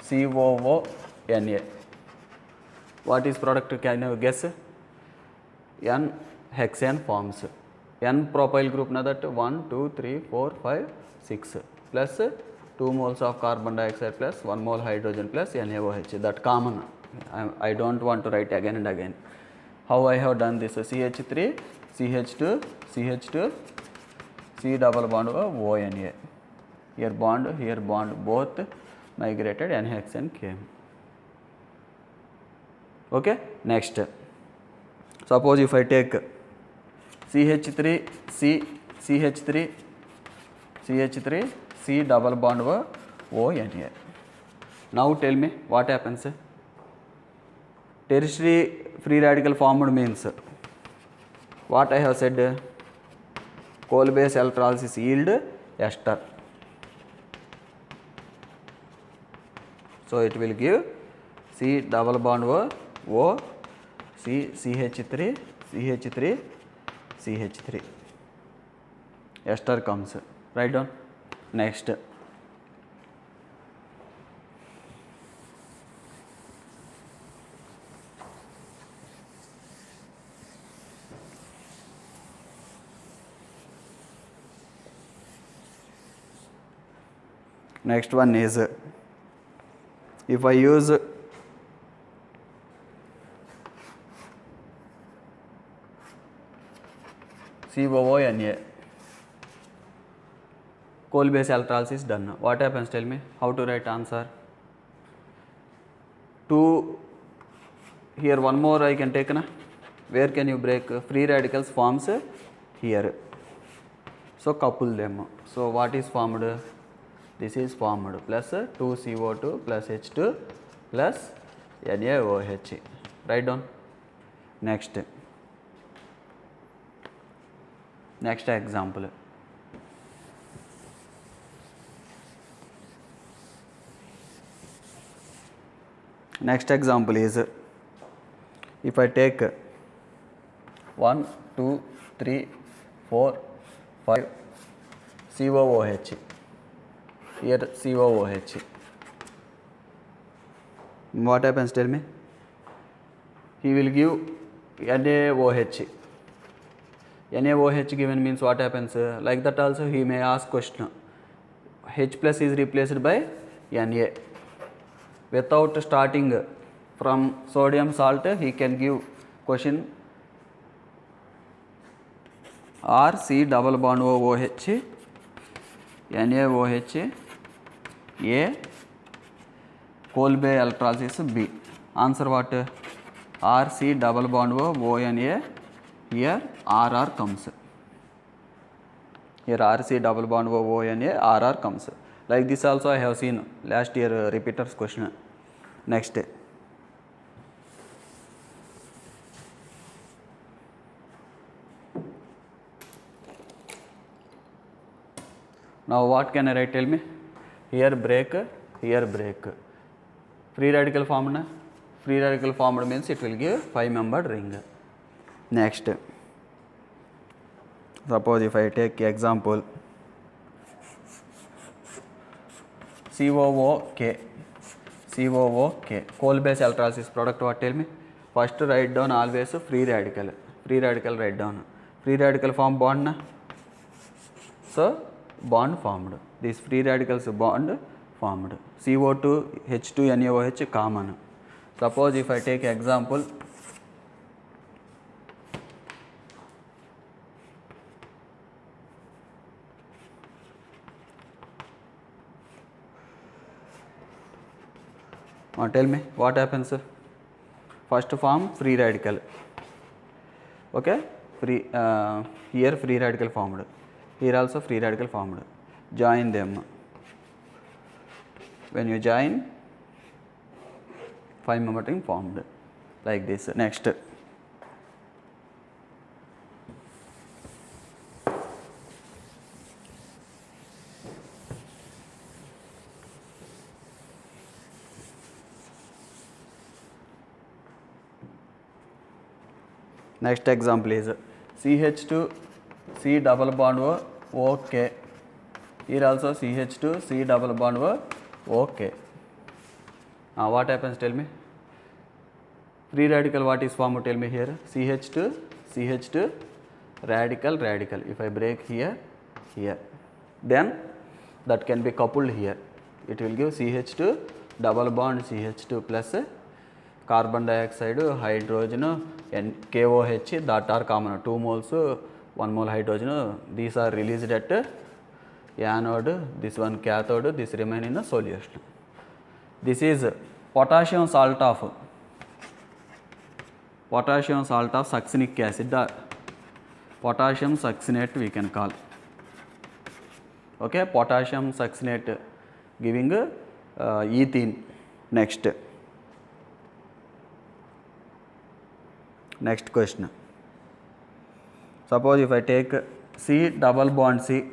COO, Na. What is product, can you guess? N hexane forms. N propyl group na that 1, 2, 3, 4, 5, 6 plus 2 moles of carbon dioxide plus 1 mole hydrogen plus NaOH. That common. I don't want to write again and again. How I have done this? CH3, CH2, CH2, C double bond ONA. Here bond, both migrated, N hexane came. Okay, next. Suppose if I take CH3, C, CH3, CH3, C double bond ONA. Now tell me what happens. Tertiary free radical formed means what I have said, coal base electrolysis yield ester. So it will give C double bond O, C, CH3, CH3, CH3. Ester comes. Write down. Next. Next one is, if I use COONA, coal base electrolysis done. What happens, tell me? How to write answer? Here one more I can take, na? Where can you break? Free radicals forms here. So couple them. So what is formed? This is formed plus 2CO2 plus H2 plus NaOH. Write down. Next. Next example. Next example is, if I take 1, 2, 3, 4, 5, COOH. Here COOH. What happens, tell me? He will give NaOH. NaOH given means what happens? Like that also he may ask question. H plus is replaced by Na. Without starting from sodium salt, he can give question R C double bond O OH NaOH A Kolbe electrolysis B. Answer what? R C double bond O ONA. Here RR comes. Here R C double bond O ONA RR comes. Like this also I have seen last year repeaters question. Next. Now what can I write? Tell me. Here break, here break. Free radical formed. Free radical formed means it will give 5-membered ring. Next. Suppose if I take example COOK. COOK. Coal base electrolysis product. What? Tell me. First write down always free radical. Free radical write down. Free radical form bond na? So bond formed. These free radicals bond formed. CO2 H2 NaOH common. Suppose if I take example tell me what happens. First form free radical. Okay, free here free radical formed. Here also free radical formed. Join them. When you join, 5-membered ring formed like this. Next. Next example is CH2 C double bond O OK. Here also CH2 C double bond O OK. Now what happens? Tell me. Free radical what is formed? Tell me here. CH2 radical. If I break here, then that can be coupled here. It will give CH2 double bond CH2 plus carbon dioxide, hydrogen and KOH that are common. 2 moles, 1 mole hydrogen. These are released at anode, this one cathode, this remain in the solution. This is potassium salt of succinic acid, potassium succinate we can call. Okay, potassium succinate giving ethene. Next question. Suppose if I take C double bond C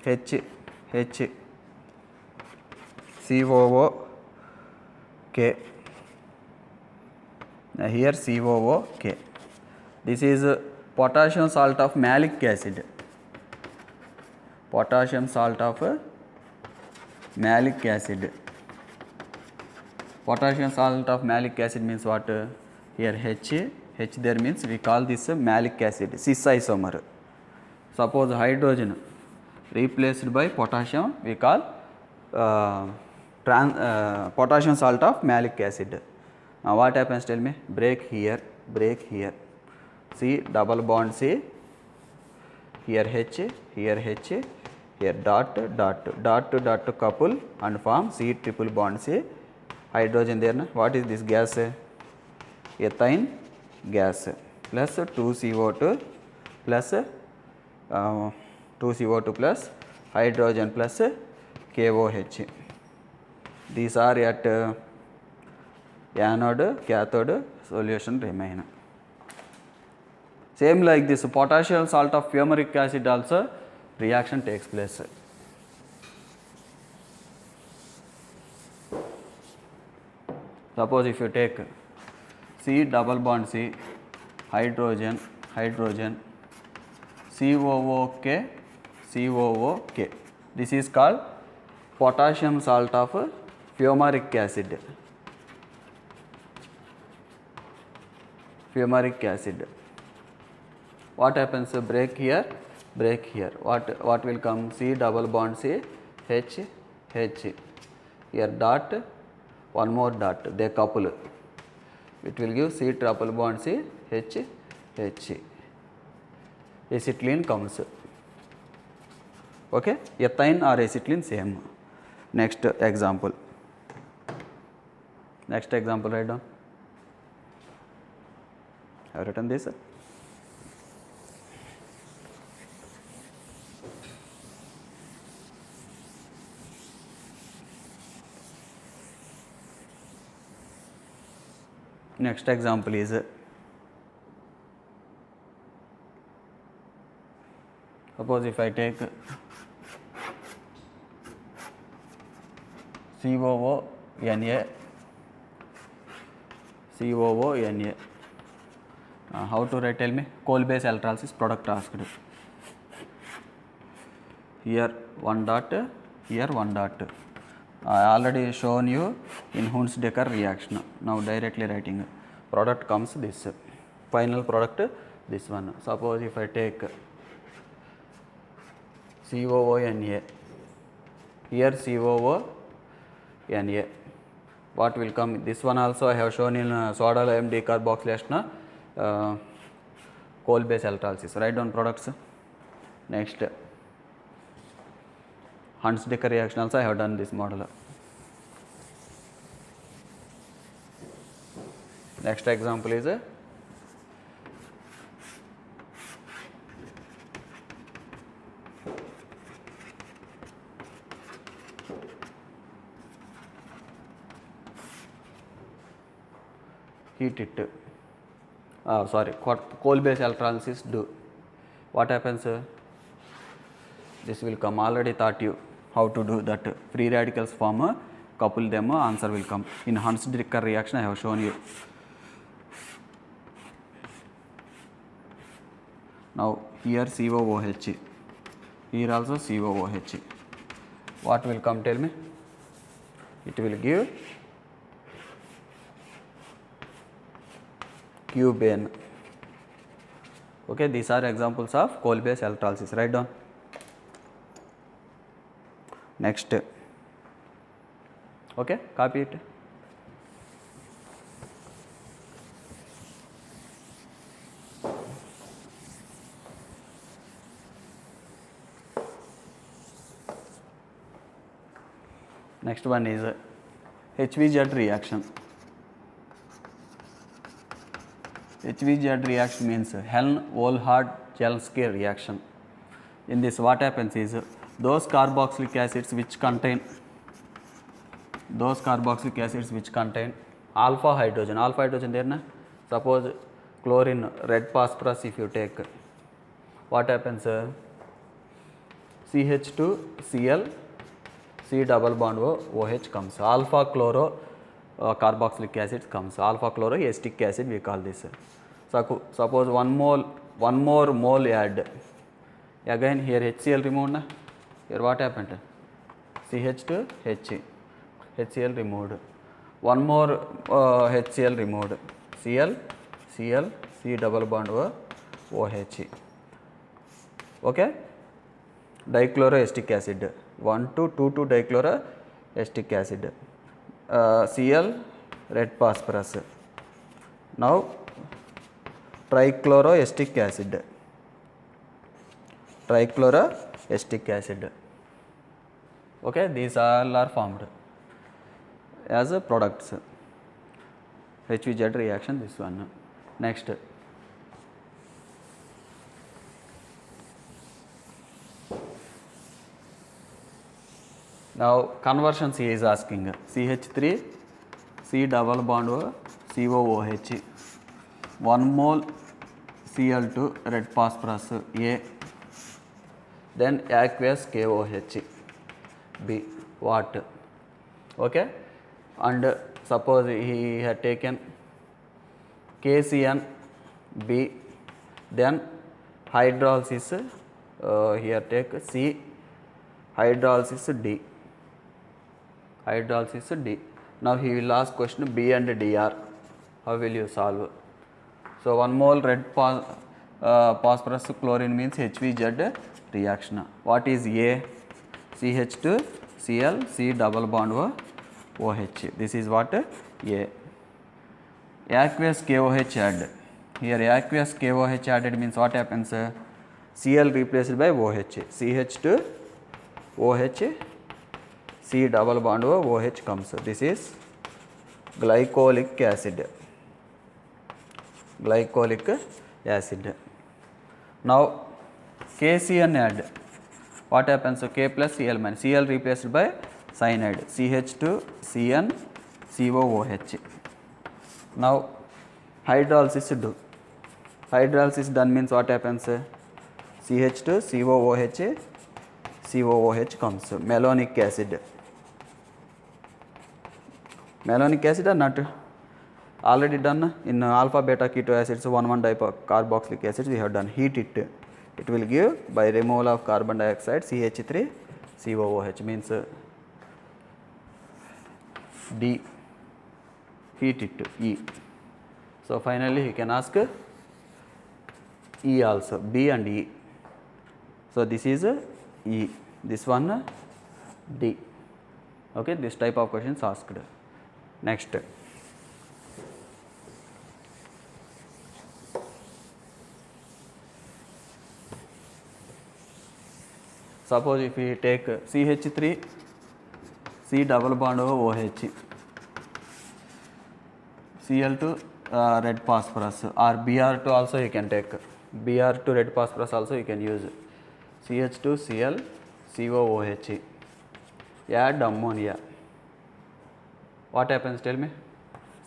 H COO K. Here COO-K. This is potassium salt of malic acid. Potassium salt of malic acid. Potassium salt of malic acid means what? Here H there means we call this malic acid, cis isomer. Suppose hydrogen replaced by potassium, we call potassium salt of malic acid. Now what happens? Tell me. Break here. C double bond C. Here H, here dot to couple and form C triple bond C. Hydrogen there. Na? What is this gas? Ethane gas plus 2CO2 plus 2CO2 plus hydrogen plus KOH. These are at anode, cathode, solution remain. Same like this, potassium salt of fumaric acid also reaction takes place. Suppose if you take C double bond C, hydrogen, COOK. This is called potassium salt of fumaric acid. What happens? Break here. What will come? C double bond C, H. Here dot, one more dot, they couple. It will give C triple bond C, H. acetylene comes. Okay, ethane or acetylene same. Next example. Next example, write down. I have written this. Next example is, suppose if I take COO-Na, COO-Na. How to write, tell me? Coal base electrolysis product asked. Here one dot, here one dot. I already shown you in Hunds-Decker reaction. Now directly writing. Product comes this. Final product this one. Suppose if I take COO-Na, here COO-Na, what will come? This one also I have shown in soda lime decarboxylation, coal base electrolysis. Write down products. Next, Hunds-Decker reaction also I have done this model. Next example is heat it. Coal base electrolysis do. What happens? This will come. Already taught you how to do that. Free radicals form, couple them, answer will come. In Hunds-Decker reaction I have shown you. Now here COOH, here also COOH. What will come, tell me? It will give cubane. Okay, these are examples of coal base electrolysis. Write down. Next. Okay, copy it. Next one is HVZ reaction. HVZ reaction means Helm-Volhard-Jelensky reaction. In this, what happens is, those carboxylic acids which contain alpha hydrogen there na, suppose chlorine, red phosphorus if you take, what happens? CH2Cl, C double bond OH comes, alpha chloro carboxylic acid comes, alpha chloroacetic acid we call this. So suppose one more mole add, again here HCl removed na, here what happened? CH2H, HCl removed, one more HCl removed, Cl, C double bond OH. Okay, dichloroacetic acid, 1,2,2 dichloroacetic acid, Cl red phosphorus. Now trichloroacetic acid. Okay, these all are formed as products. HVZ reaction, this one. Next. Now conversion C is asking, CH3 C double bond COOH, 1 mole Cl2 red phosphorus A, then aqueous KOH B. What? Okay, and suppose he had taken KCN B, then hydrolysis, here take C, hydrolysis D. Now he will ask question B and Dr. How will you solve? So 1 mole red phosphorus chlorine means HVZ reaction. What is A? CH2Cl C double bond OH. This is what A. Aqueous KOH add. Here aqueous KOH added means what happens? Cl replaced by OH, CH to OH, C double bond O, OH comes. This is glycolic acid. Glycolic acid. Now KCN add. What happens? So K plus Cl minus. Cl replaced by cyanide. CH2 CN COOH. Now hydrolysis do. Hydrolysis done means what happens? CH2 COOH, COOH comes. Malonic acid. Malonic acid or not? Already done in alpha beta keto acids, 1,1 dicarboxylic acids we have done. Heat it. It will give by removal of carbon dioxide CH3 COOH means D. Heat it E. So finally he can ask E also, B and E. So this is E, this one D. Okay, this type of questions asked. Next. Suppose if we take CH3, C double bond O OH, Cl2 red phosphorus, or Br2 also you can take. Br2 red phosphorus also you can use. CH2 Cl COOH. Add ammonia. What happens? Tell me.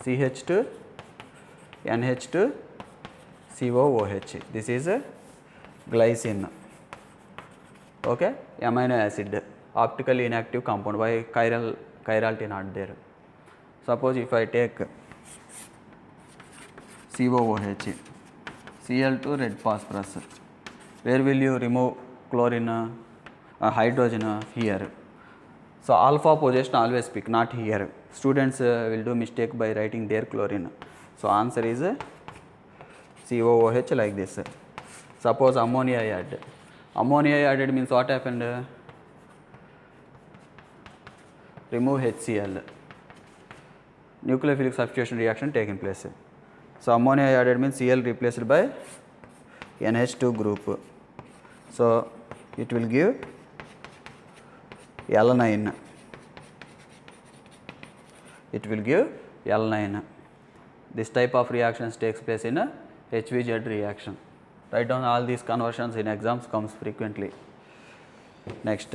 CH2 NH2 COOH. This is a glycine. Okay, amino acid, optically inactive compound. Why chirality not there? Suppose if I take COOH, Cl2 red phosphorus, where will you remove chlorine, hydrogen here? So alpha position always pick, not here. Students will do mistake by writing their chlorine. So answer is COOH like this. Suppose ammonia add. Ammonia added means what happened? Remove HCl. Nucleophilic substitution reaction taking place. So ammonia added means Cl replaced by NH2 group. So it will give alanine. It will give alanine. This type of reactions takes place in a HVZ reaction. Write down all these conversions in exams, comes frequently. Next.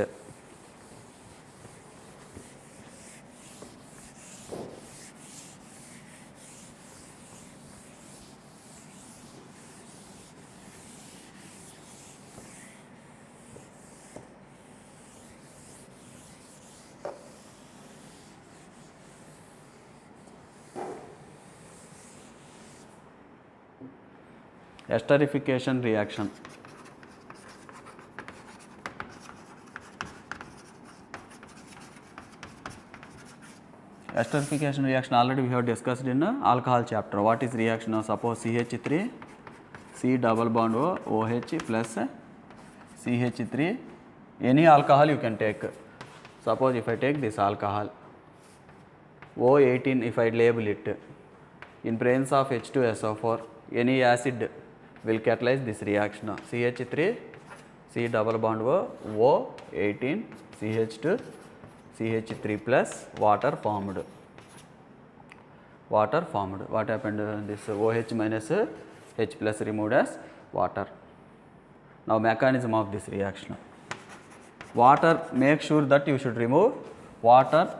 Esterification reaction. Esterification reaction already we have discussed in alcohol chapter. What is reaction? Suppose CH3 C double bond O OH plus CH3, any alcohol you can take. Suppose if I take this alcohol O18, if I label it in presence of H2SO4, any acid will catalyze this reaction. CH3 C double bond O O18 CH2 CH3 plus water formed. Water formed. What happened? This OH minus H plus removed as water. Now mechanism of this reaction. Water, make sure that you should remove water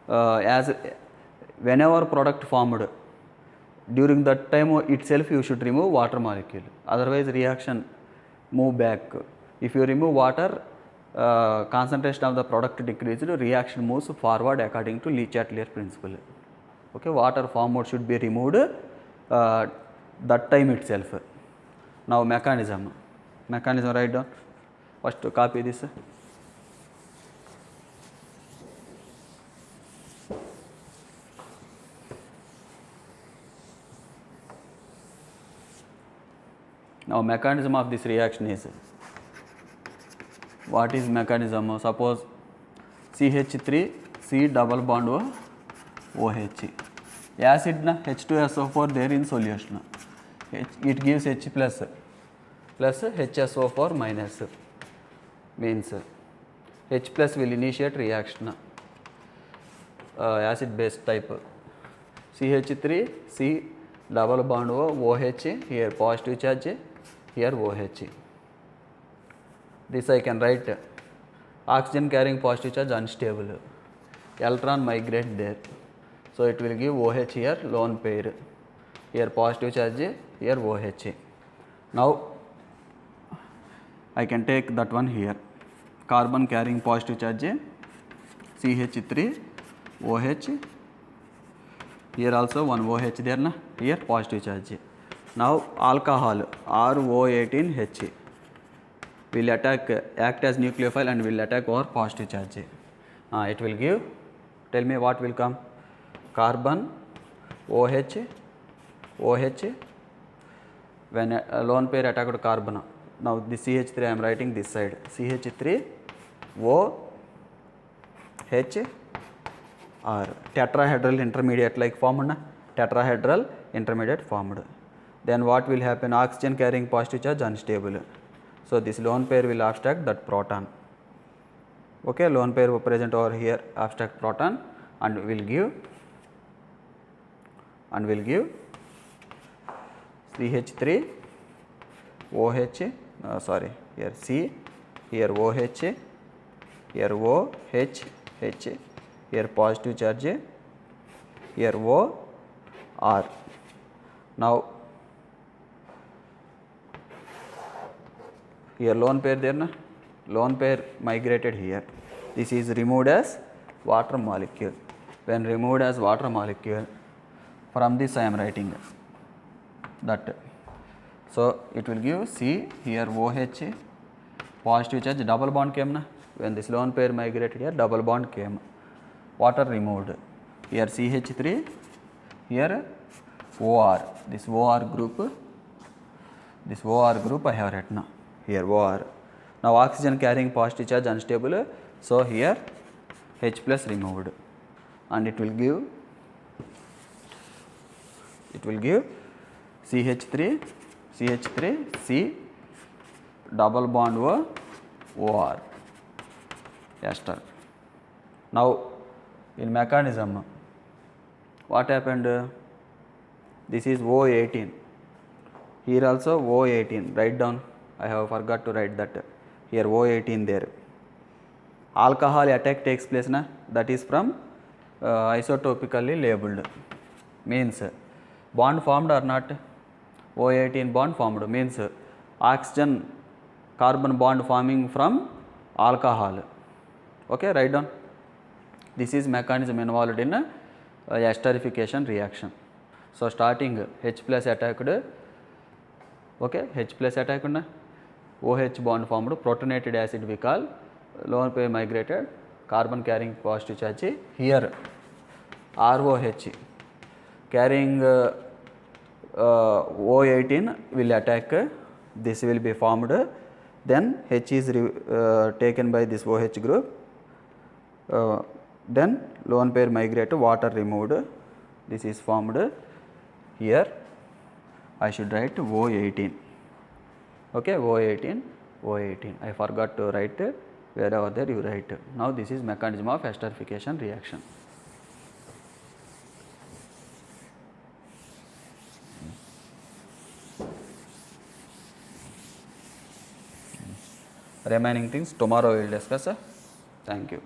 as whenever product formed, during that time itself you should remove water molecule, otherwise reaction move back. If you remove water, concentration of the product decreased, reaction moves forward according to Le Chatelier principle. Okay, water formed should be removed that time itself. Now mechanism write down. First copy this. Now mechanism of this reaction is, what is mechanism? Suppose CH3 C double bond O OH, acid na H2SO4 there in solution, it gives H plus, plus HSO4 minus, means H plus will initiate reaction, acid base type, CH3 C double bond O, OH, here positive charge, here OH. This I can write oxygen carrying positive charge unstable, electron migrate there, so it will give OH here lone pair, here positive charge, here OH. Now I can take that one here, carbon carrying positive charge CH3 OH, here also one OH there na, here positive charge. Now alcohol RO18H will attack, act as nucleophile and will attack over positive charge. It will give, tell me what will come, carbon OH, OH, when a lone pair attacked carbon. Now this CH3 I am writing this side, CH3 O H R, tetrahedral intermediate like formed, tetrahedral intermediate formed. Then what will happen, oxygen carrying positive charge unstable, so this lone pair will abstract that proton. Okay, lone pair present over here, abstract proton, and will give CH3 OH, sorry, here C, here OH, here OH, H, here positive charge, here O, R. Now here lone pair there na, lone pair migrated here, this is removed as water molecule. When removed as water molecule, from this I am writing that, so it will give C, here OH, positive charge, double bond came na, when this lone pair migrated here, double bond came, water removed, here CH3, here OR, this OR group I have written here OR. Now oxygen carrying positive charge unstable, so here H plus removed, and it will give CH3 C double bond O, OR, ester. Now in mechanism what happened, this is O18, here also O18, write down, I have forgot to write that, here O18 there. Alcohol attack takes place na, that is from isotopically labeled, means bond formed or not, O18 bond formed, means oxygen carbon bond forming from alcohol. Okay, write down, this is mechanism involved in esterification reaction. So starting H plus attacked, okay, H plus attacked na, OH bond formed, protonated acid we call, lone pair migrated, carbon carrying positive charge, here ROH carrying O18 will attack, this will be formed, then H is taken by this OH group, then lone pair migrate, water removed, this is formed, here I should write O18, okay, O18, I forgot to write, wherever there you write. Now this is mechanism of esterification reaction. Remaining things tomorrow we will discuss. Thank you.